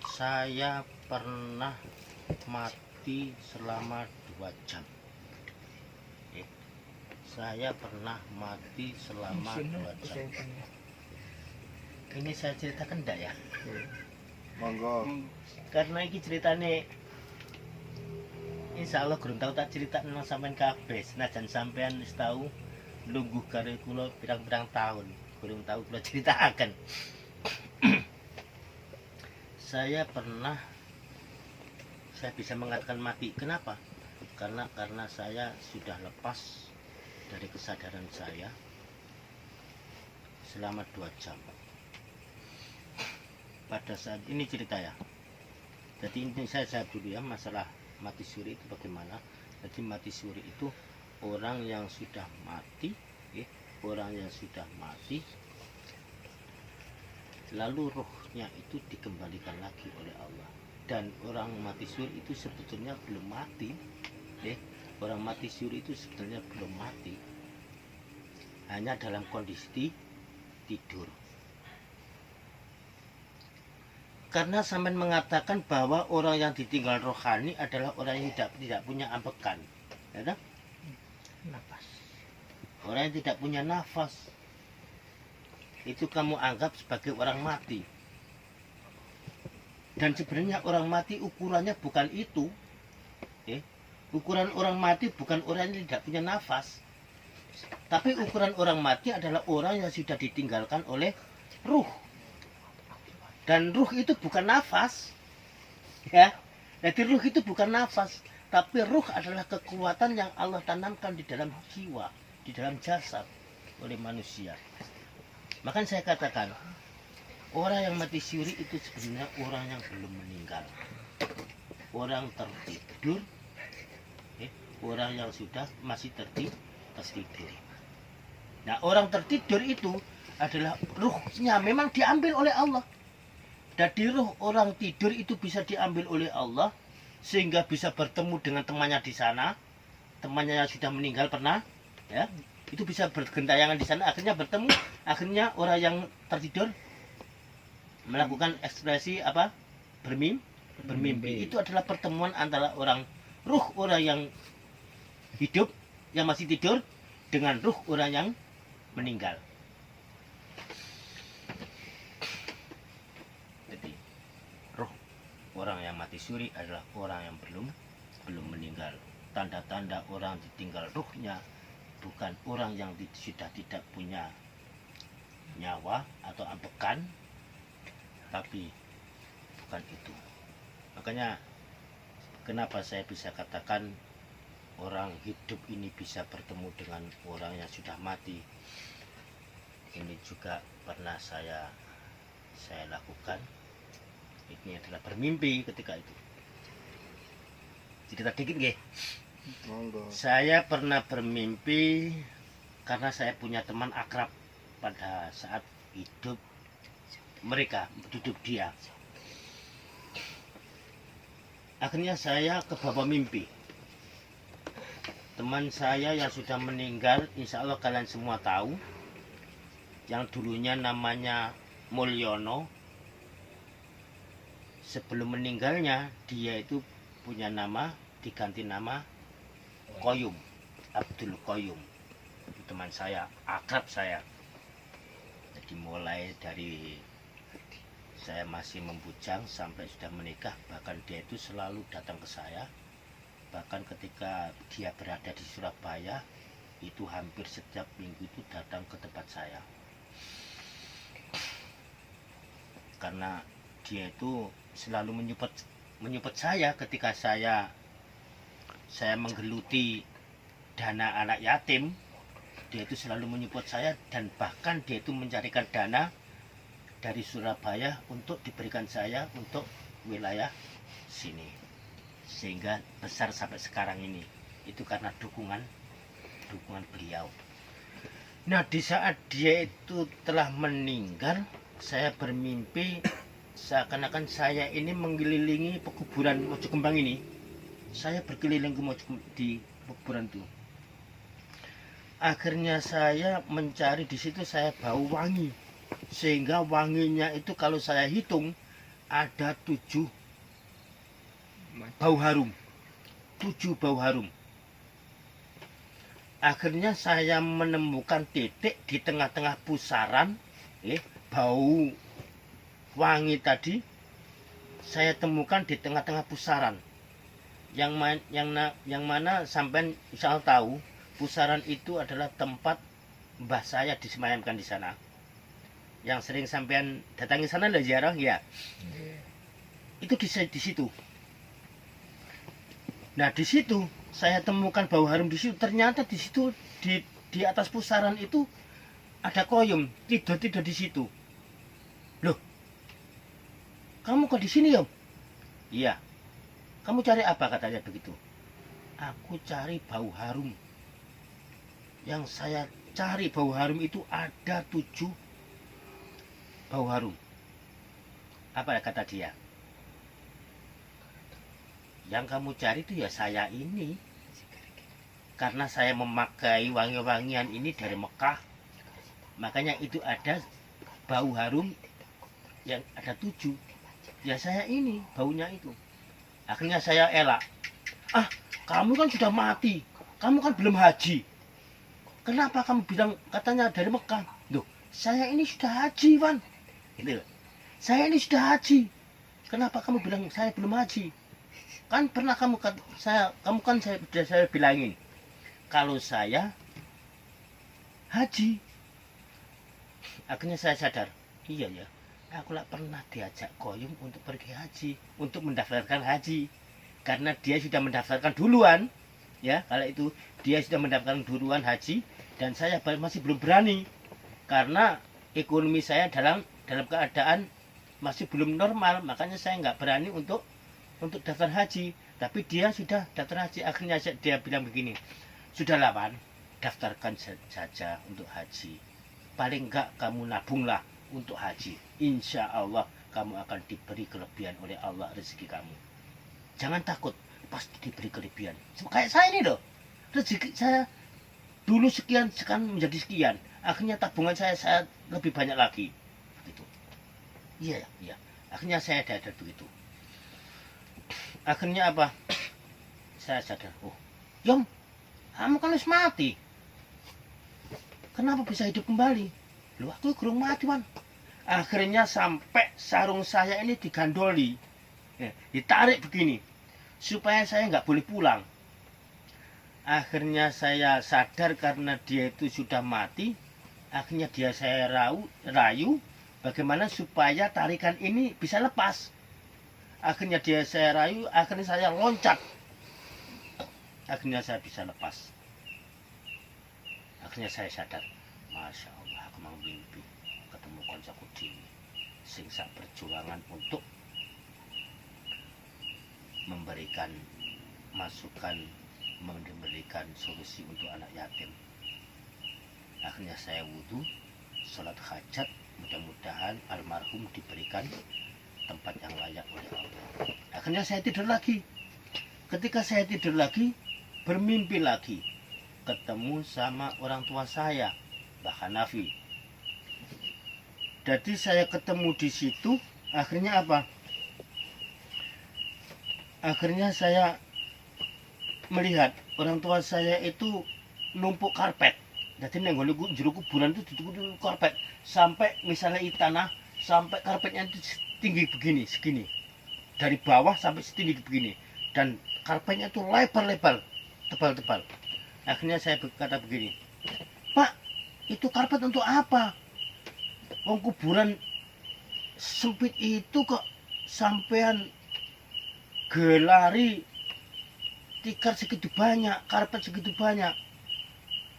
Speaker 1: saya pernah mati selama 2 jam. Saya pernah mati selama 2 jam. Ini saya ceritakan enggak ya?
Speaker 4: Monggo.
Speaker 1: Karena ini ceritanya insya Allah gurung tahu tak cerita nang sampean kabeh, senajan sampean wis tahu lungguh karo kula pirang-pirang tahun, gurung tahu kula ceritakan. Saya bisa mengatakan mati. Kenapa? Karena saya sudah lepas dari kesadaran saya selama 2 jam. Pada saat ini cerita ya. Jadi ini saya jawab dulu ya, masalah mati suri itu bagaimana. Jadi mati suri itu orang yang sudah mati, orang yang sudah mati, lalu rohnya itu dikembalikan lagi oleh Allah. Dan orang mati suri itu sebetulnya belum mati, orang mati suri itu sebetulnya belum mati, hanya dalam kondisi tidur. Karena sampean mengatakan bahwa orang yang ditinggal rohani adalah orang yang tidak punya ambekan, ya kan?
Speaker 3: Nafas.
Speaker 1: Orang yang tidak punya nafas itu kamu anggap sebagai orang mati. Dan sebenarnya orang mati ukurannya bukan itu. Ukuran orang mati bukan orang yang tidak punya nafas. Tapi ukuran orang mati adalah orang yang sudah ditinggalkan oleh ruh. Dan ruh itu bukan nafas. Ya. Jadi ruh itu bukan nafas, tapi ruh adalah kekuatan yang Allah tanamkan di dalam jiwa, di dalam jasad oleh manusia. Makanya saya katakan, orang yang mati suri itu sebenarnya orang yang belum meninggal. Orang tertidur, orang yang sudah masih tertidur. Nah, orang tertidur itu adalah ruhnya memang diambil oleh Allah. Jadi ruh orang tidur itu bisa diambil oleh Allah sehingga bisa bertemu dengan temannya di sana, temannya yang sudah meninggal pernah, ya, itu bisa bergentayangan di sana, akhirnya bertemu, akhirnya orang yang tertidur melakukan ekspresi apa? Bermimpi. Itu adalah pertemuan antara orang yang hidup yang masih tidur dengan ruh orang yang meninggal. Jadi ruh orang yang mati suri adalah orang yang belum meninggal. Tanda-tanda orang ditinggal ruhnya bukan orang yang sudah tidak punya nyawa atau ambekan, tapi bukan itu. Makanya kenapa saya bisa katakan orang hidup ini bisa bertemu dengan orang yang sudah mati. Ini juga pernah saya lakukan. Ini adalah bermimpi ketika itu. Cerita dikit nggih.
Speaker 4: Monggo.
Speaker 1: Saya pernah bermimpi karena saya punya teman akrab pada saat hidup mereka, hidup dia. Akhirnya saya kebawa mimpi. Teman saya yang sudah meninggal, insya Allah kalian semua tahu, yang dulunya namanya Mulyono. Sebelum meninggalnya, dia itu punya nama, diganti nama Koyum, Abdul Koyum. Itu teman saya, akrab saya. Jadi mulai dari saya masih membujang sampai sudah menikah, bahkan dia itu selalu datang ke saya. Bahkan ketika dia berada di Surabaya, itu hampir setiap minggu itu datang ke tempat saya. Karena dia itu selalu menyupport saya ketika saya menggeluti dana anak yatim. Dia itu selalu menyupport saya, dan bahkan dia itu mencarikan dana dari Surabaya untuk diberikan saya untuk wilayah sini, sehingga besar sampai sekarang ini. Itu karena dukungan beliau. Nah, di saat dia itu telah meninggal, saya bermimpi seakan-akan saya ini mengelilingi pekuburan Mojokembang ini. Saya berkeliling di pekuburan itu. Akhirnya saya mencari di situ, saya bau wangi, sehingga wanginya itu kalau saya hitung ada 7 bau harum. 7 bau harum. Akhirnya saya menemukan titik di tengah-tengah pusaran, bau wangi tadi saya temukan di tengah-tengah pusaran. Yang mana sampai insya Allah tahu, pusaran itu adalah tempat mbah saya disemayamkan di sana. Yang sering sampean datangi sana lah ziarah ya. Itu di situ. Nah, di situ saya temukan bau harum di situ. Ternyata di situ di atas pusaran itu ada koyom tidur di situ. Loh, kamu kok di sini, Om? Iya. Kamu cari apa, katanya begitu. Aku cari bau harum. Yang saya cari bau harum itu ada 7 bau harum. Apa kata dia? Yang kamu cari itu ya saya ini. Karena saya memakai wangi-wangian ini dari Mekah. Makanya itu ada bau harum yang ada 7. Ya saya ini, baunya itu. Akhirnya saya elak. Ah, kamu kan sudah mati. Kamu kan belum haji. Kenapa kamu bilang katanya dari Mekah? Loh, saya ini sudah haji, Wan. Gitu. Saya ini sudah haji. Kenapa kamu bilang saya belum haji? Kan pernah kamu kan saya bilangin kalau saya haji. Akhirnya saya sadar, iya ya, aku tak pernah diajak koyum untuk pergi haji, untuk mendaftarkan haji, karena dia sudah mendaftarkan duluan, ya. Kalau itu dia sudah mendaftarkan duluan haji, dan saya masih belum berani, karena ekonomi saya dalam keadaan masih belum normal, makanya saya nggak berani untuk daftar haji. Tapi dia sudah daftar haji. Akhirnya dia bilang begini, sudahlah Wan, daftarkan saja untuk haji. Paling enggak kamu nabunglah untuk haji. Insya Allah kamu akan diberi kelebihan oleh Allah rezeki kamu. Jangan takut, pasti diberi kelebihan. Kayak saya ini loh, rezeki saya dulu sekian, sekarang menjadi sekian. Akhirnya tabungan saya lebih banyak lagi. Begitu. Iya. Akhirnya saya sadar begitu. Akhirnya apa? Saya sadar, oh, Yom, kamu kan harus mati. Kenapa bisa hidup kembali? Lu aku kurang mati, Wan. Akhirnya sampai sarung saya ini digandoli, ditarik begini, supaya saya nggak boleh pulang. Akhirnya saya sadar karena dia itu sudah mati. Akhirnya saya rayu bagaimana supaya tarikan ini bisa lepas. Akhirnya saya rayu, akhirnya saya loncat. Akhirnya saya bisa lepas. Akhirnya saya sadar, Masya Allah, aku mau mimpi ketemu koncoku dini sing sak perjuangan untuk memberikan masukan, memberikan solusi untuk anak yatim. Akhirnya saya wudhu, sholat hajat, mudah-mudahan almarhum diberikan tempat yang layak oleh Allah. Akhirnya saya tidur lagi. Ketika saya tidur lagi, bermimpi lagi, ketemu sama orang tua saya, Mbah Hanafi. Jadi saya ketemu di situ. Akhirnya apa? Akhirnya saya melihat orang tua saya itu numpuk karpet. Jadi nenggone jero kuburan itu ditumpuk karpet sampai misalnya tanah sampai karpetnya itu tinggi begini, segini. Dari bawah sampai setinggi begini. Dan karpetnya itu lebar-lebar, tebal-tebal. Akhirnya saya berkata begini, Pak, itu karpet untuk apa? Wong kuburan sempit itu kok sampean gelari tikar segitu banyak, karpet segitu banyak.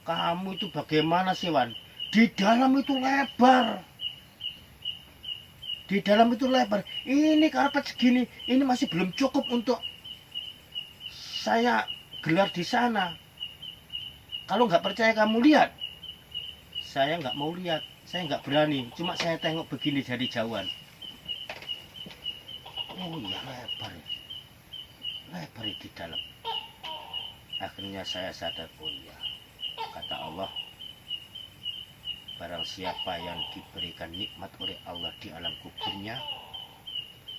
Speaker 1: Kamu itu bagaimana sih, Wan? Di dalam itu lebar. Di dalam itu lebar. Ini karpet segini, ini masih belum cukup untuk saya gelar di sana. Kalau nggak percaya kamu lihat. Saya nggak mau lihat, saya nggak berani. Cuma saya tengok begini dari jauhan. Oh iya, lebar. Lebar di dalam. Akhirnya saya sadar, oh iya, kata Allah, barang siapa yang diberikan nikmat oleh Allah di alam kuburnya,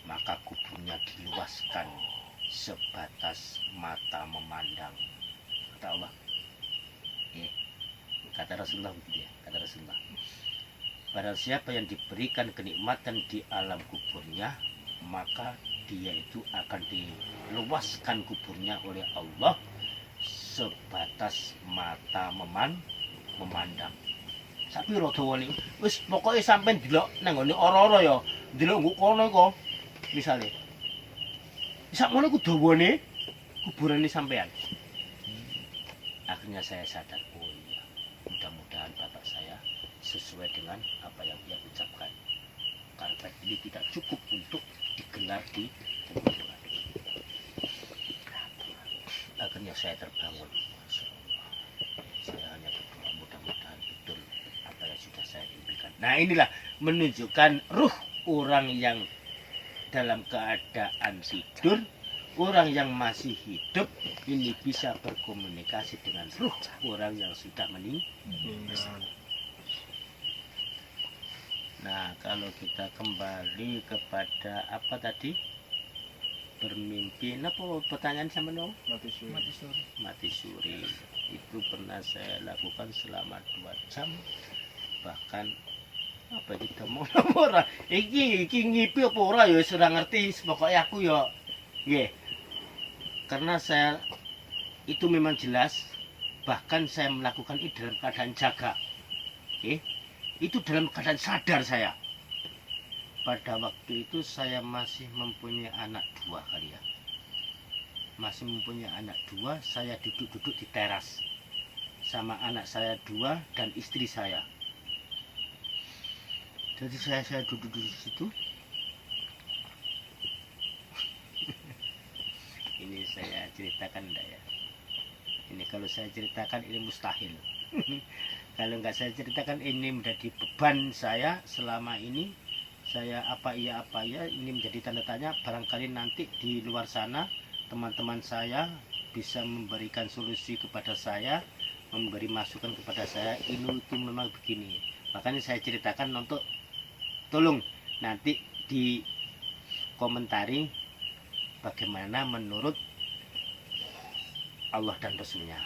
Speaker 1: maka kuburnya diluaskan sebatas mata memandang. Kata Allah. Kata Rasulullah begitu ya, kata Rasulullah. Barang siapa yang diberikan kenikmatan di alam kuburnya, maka dia itu akan diluaskan kuburnya oleh Allah sebatas mata memandang. Sapi rada wani. Wis pokoke sampean delok nang ngene ora-ora ya, delok nggo kono kok. Misale. Sakmono ku dawane kuburane sampean. Akhirnya saya sadar, oh iya, mudah-mudahan bapak saya sesuai dengan apa yang dia ucapkan. Karpet ini tidak cukup untuk digelar di kuburan. Akhirnya saya terbangun. Masya Allah. Saya hanya berdoa mudah-mudahan betul apa yang sudah saya impikan. Nah inilah menunjukkan ruh orang yang dalam keadaan tidur, orang yang masih hidup ini bisa berkomunikasi dengan ruh orang yang sudah meninggal. Nah kalau kita kembali kepada apa tadi, bermimpi, apa pertanyaan sama dong? Mati suri itu pernah saya lakukan selama 2 jam, bahkan apa kita mau ora iki ngipi apa ora ya sudah ngerti, pokoknya aku ya nggih. Karena saya itu memang jelas, bahkan saya melakukan itu dalam keadaan jaga. Itu dalam keadaan sadar saya. Pada waktu itu saya masih mempunyai anak 2 kali ya. Masih mempunyai anak 2, saya duduk-duduk di teras. Sama anak saya 2 dan istri saya. Jadi saya duduk-duduk di situ. Ini saya ceritakan enggak ya? Ini kalau saya ceritakan ini mustahil. Kalau nggak saya ceritakan ini menjadi beban saya selama ini. Saya apa iya ini menjadi tanda tanya. Barangkali nanti di luar sana teman-teman saya bisa memberikan solusi kepada saya, memberi masukan kepada saya. Ini itu memang begini. Makanya saya ceritakan untuk tolong nanti di komentari bagaimana menurut Allah dan Rasulnya.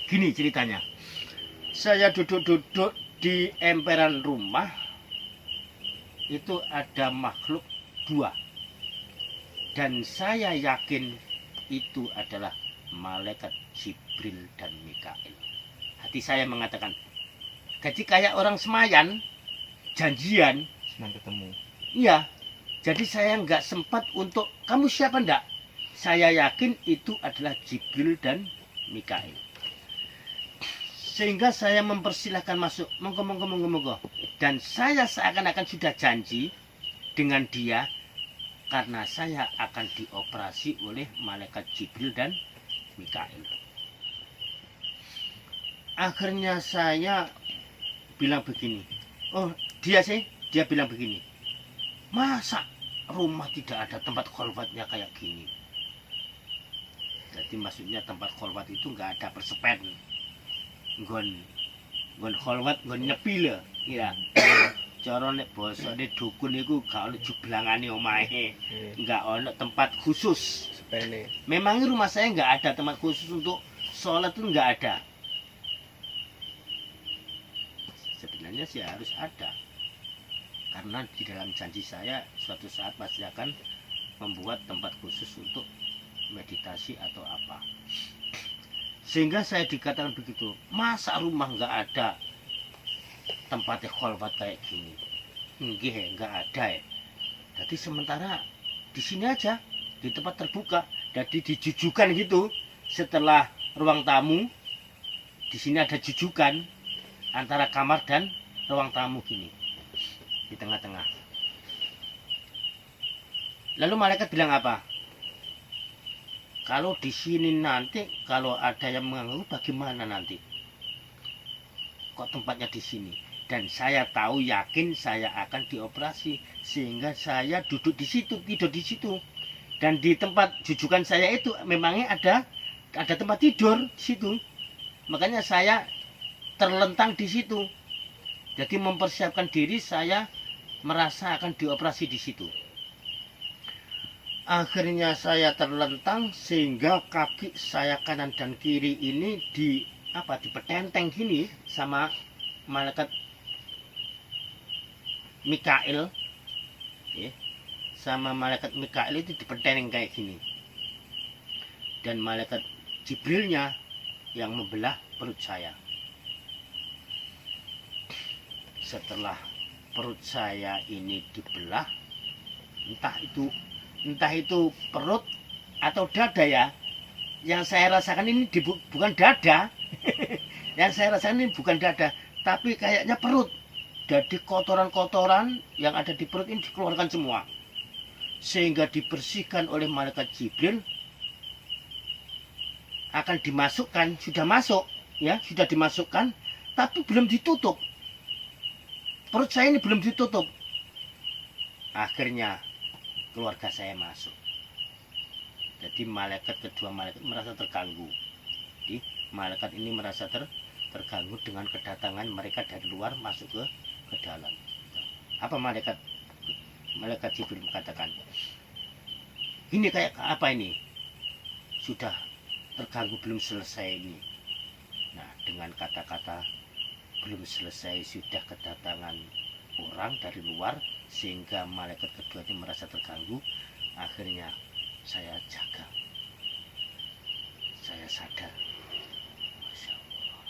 Speaker 1: Gini ceritanya. Saya duduk-duduk di emperan rumah, itu ada makhluk 2, dan saya yakin itu adalah malaikat Jibril dan Mikail. Hati saya mengatakan, jadi kayak orang semayan, janjian,
Speaker 5: senang ketemu.
Speaker 1: iya. Jadi saya nggak sempat untuk kamu siapa ndak. Saya yakin itu adalah Jibril dan Mikail. Sehingga saya mempersilahkan masuk, monggo. Dan saya seakan-akan sudah janji dengan dia, karena saya akan dioperasi oleh malaikat Jibril dan Mikail. Akhirnya saya bilang begini, oh dia bilang begini, masa rumah tidak ada tempat kholwatnya kayak gini. Jadi maksudnya tempat kholwat itu nggak ada persepen. Nggon kholwat nggon nyepi lho, ya. Cara nek basane dukun iku gak ono jublangane omahe. Enggak ono tempat khusus.
Speaker 2: Sepene.
Speaker 1: Memang rumah saya nggak ada tempat khusus untuk sholat, itu nggak ada. Sebenarnya sih harus ada. Karena di dalam janji saya suatu saat pasti akan membuat tempat khusus untuk meditasi atau apa. Sehingga saya dikatakan begitu, masa rumah nggak ada tempatnya kholwat kayak gini? Nggih, nggak ada ya. Jadi sementara di sini aja, di tempat terbuka, jadi dijujukan gitu. Setelah ruang tamu, di sini ada jujukan antara kamar dan ruang tamu gini, di tengah-tengah. Lalu malaikat bilang apa? Kalau di sini nanti kalau ada yang mengganggu bagaimana nanti? Kok tempatnya di sini? Dan saya tahu yakin saya akan dioperasi, sehingga saya duduk di situ, tidur di situ. Dan di tempat jujukan saya itu memangnya ada tempat tidur di situ. Makanya saya terlentang di situ. Jadi mempersiapkan diri, saya merasa akan dioperasi di situ. Akhirnya saya terlentang sehingga kaki saya kanan dan kiri ini dipetenteng gini sama malaikat Mikail. Sama malaikat Mikail itu dipetenteng kayak gini. Dan malaikat Jibrilnya yang membelah perut saya. Setelah perut saya ini dibelah, entah itu perut atau dada ya. Yang saya rasakan ini bukan dada. Yang saya rasakan ini bukan dada, tapi kayaknya perut. Jadi kotoran-kotoran yang ada di perut ini dikeluarkan semua. Sehingga dibersihkan oleh malaikat Jibril, akan dimasukkan, sudah masuk ya, sudah dimasukkan, tapi belum ditutup. Perut saya ini belum ditutup. Akhirnya keluarga saya masuk. Jadi kedua malaikat merasa terganggu. Jadi malaikat ini merasa terganggu dengan kedatangan mereka dari luar masuk ke dalam. Apa malaikat Jibril mengatakan? Ini kayak apa ini? Sudah terganggu, belum selesai ini. Nah, dengan kata-kata belum selesai sudah kedatangan orang dari luar, sehingga malaikat kedua ini merasa terganggu. Akhirnya saya jaga, saya sadar. Masya Allah.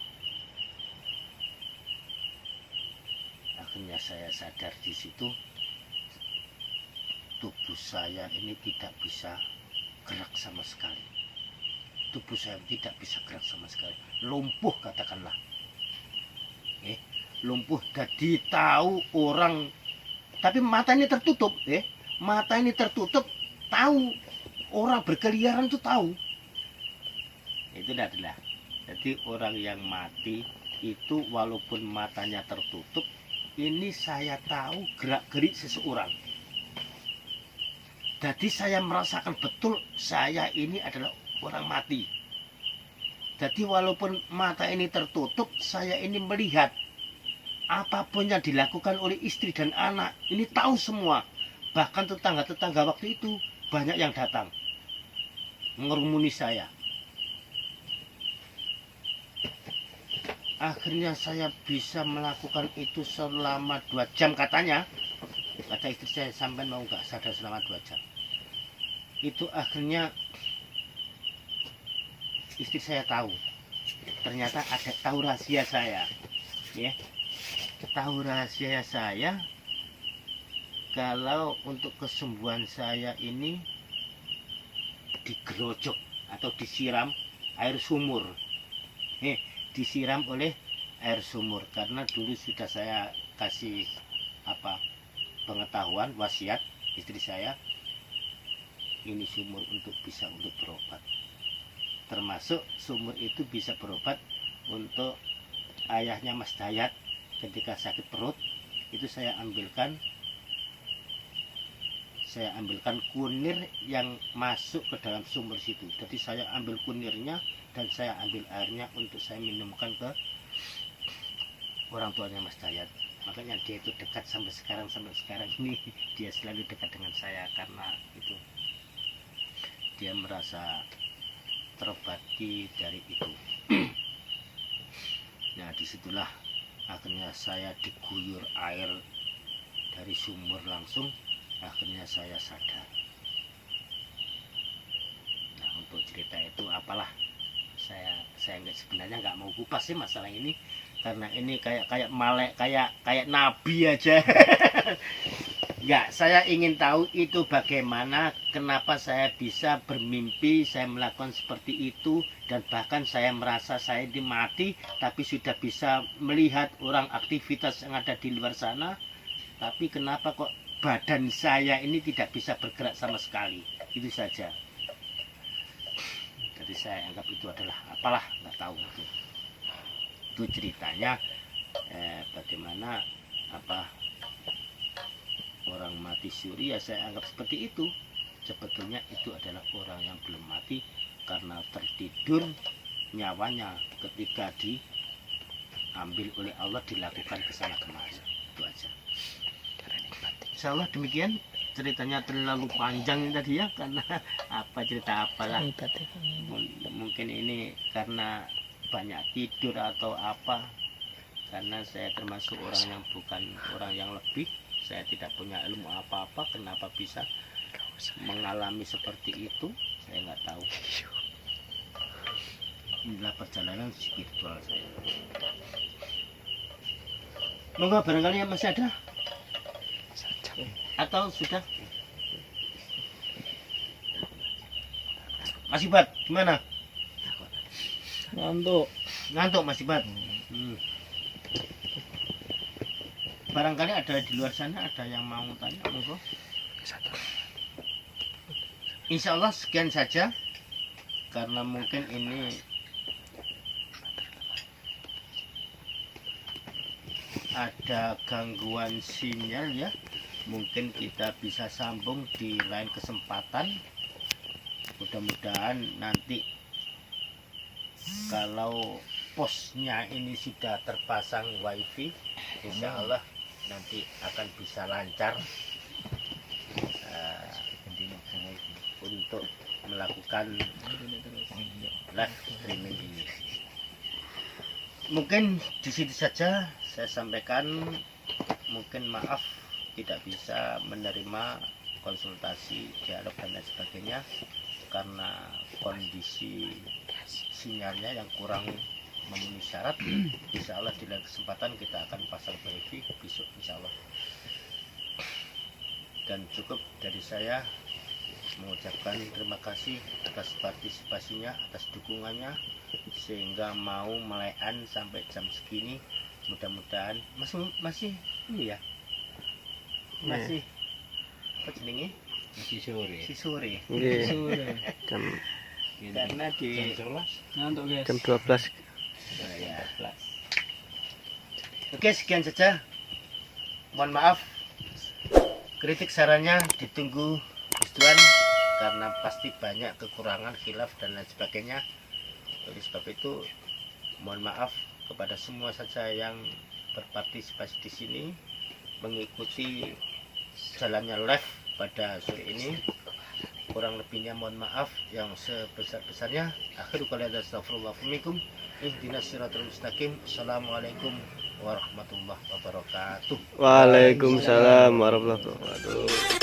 Speaker 1: Akhirnya saya sadar di situ, tubuh saya ini tidak bisa gerak sama sekali. Tubuh saya tidak bisa gerak sama sekali, lumpuh katakanlah. Lumpuh. Jadi tahu orang, tapi mata ini tertutup. Mata ini tertutup, tahu orang berkeliaran itu tahu. Itu adalah. Jadi orang yang mati itu walaupun matanya tertutup, ini saya tahu gerak-gerik seseorang. Jadi saya merasakan betul saya ini adalah orang mati. Jadi walaupun mata ini tertutup, saya ini melihat apapun yang dilakukan oleh istri dan anak, ini tahu semua. Bahkan tetangga-tetangga waktu itu banyak yang datang mengerumuni saya. Akhirnya saya bisa melakukan itu selama 2 jam katanya. Kata istri saya, sampai mau nggak sadar selama 2 jam. Itu akhirnya istri saya tahu, ternyata tahu rahasia saya, ya, tahu rahasia saya. Kalau untuk kesembuhan saya ini digerojok atau disiram air sumur, disiram oleh air sumur, karena dulu sudah saya kasih pengetahuan wasiat istri saya, ini sumur untuk berobat. Termasuk sumur itu bisa berobat untuk ayahnya Mas Dayat ketika sakit perut. Itu saya ambilkan kunir yang masuk ke dalam sumur situ. Jadi saya ambil kunirnya dan saya ambil airnya untuk saya minumkan ke orang tuanya Mas Dayat. Makanya dia itu dekat sampai sekarang ini dia selalu dekat dengan saya, karena itu dia merasa terobati dari itu. Nah, disitulah akhirnya saya diguyur air dari sumur langsung. Akhirnya saya sadar. Nah, untuk cerita itu apalah, saya sebenarnya nggak mau kupas sih masalah ini, karena ini kayak nabi aja. Ya, saya ingin tahu itu bagaimana, kenapa saya bisa bermimpi, saya melakukan seperti itu, dan bahkan saya merasa saya dimati, tapi sudah bisa melihat orang aktivitas yang ada di luar sana, tapi kenapa kok badan saya ini tidak bisa bergerak sama sekali, itu saja. Jadi saya anggap itu adalah apalah, nggak tahu itu ceritanya, bagaimana apa orang mati suri, ya saya anggap seperti itu. Sebetulnya itu adalah orang yang belum mati karena tertidur nyawanya ketika diambil oleh Allah, dilakukan kesana kemari. Itu aja. Insya Allah demikian, ceritanya terlalu panjang tadi ya, karena apa cerita apalah. Mungkin ini karena banyak tidur atau apa, karena saya termasuk orang yang bukan orang yang lebih. Saya tidak punya ilmu apa-apa, kenapa bisa mengalami seperti itu, saya nggak tahu. Inilah perjalanan spiritual saya. Monggo, barangkali yang masih ada? Atau sudah? Mas Ibat, gimana? Ngantuk Mas Ibat? Barangkali ada di luar sana, ada yang mau tanya, monggo. Insya Allah sekian saja, karena mungkin ini ada gangguan sinyal ya. Mungkin kita bisa sambung di lain kesempatan. Mudah-mudahan nanti kalau posnya ini sudah terpasang wifi, insya Allah nanti akan bisa lancar untuk melakukan live streaming ini. Mungkin di situ saja saya sampaikan. Mungkin maaf tidak bisa menerima konsultasi, dialog dan lain sebagainya karena kondisi sinyalnya yang kurang memenuhi syarat. Insya Allah di lain kesempatan kita akan pasang wifi besok insya Allah. Dan cukup dari saya mengucapkan terima kasih atas partisipasinya, atas dukungannya, sehingga mau melekan sampai jam segini. Mudah-mudahan masih ini ya, masih apa jenenge? Masih sore. Karena di
Speaker 2: Jam 12.
Speaker 1: ya. Oke, sekian saja. Mohon maaf, kritik sarannya ditunggu Tuhan, karena pasti banyak kekurangan, khilaf dan lain sebagainya. Oleh sebab itu mohon maaf kepada semua saja yang berpartisipasi di sini mengikuti jalannya live pada sore ini. Kurang lebihnya mohon maaf yang sebesar-besarnya. Akhirul kalam astagfirullah fiikum. Ihdinas siratal mustaqim. Assalamualaikum warahmatullahi wabarakatuh.
Speaker 2: Waalaikumsalam warahmatullahi wabarakatuh.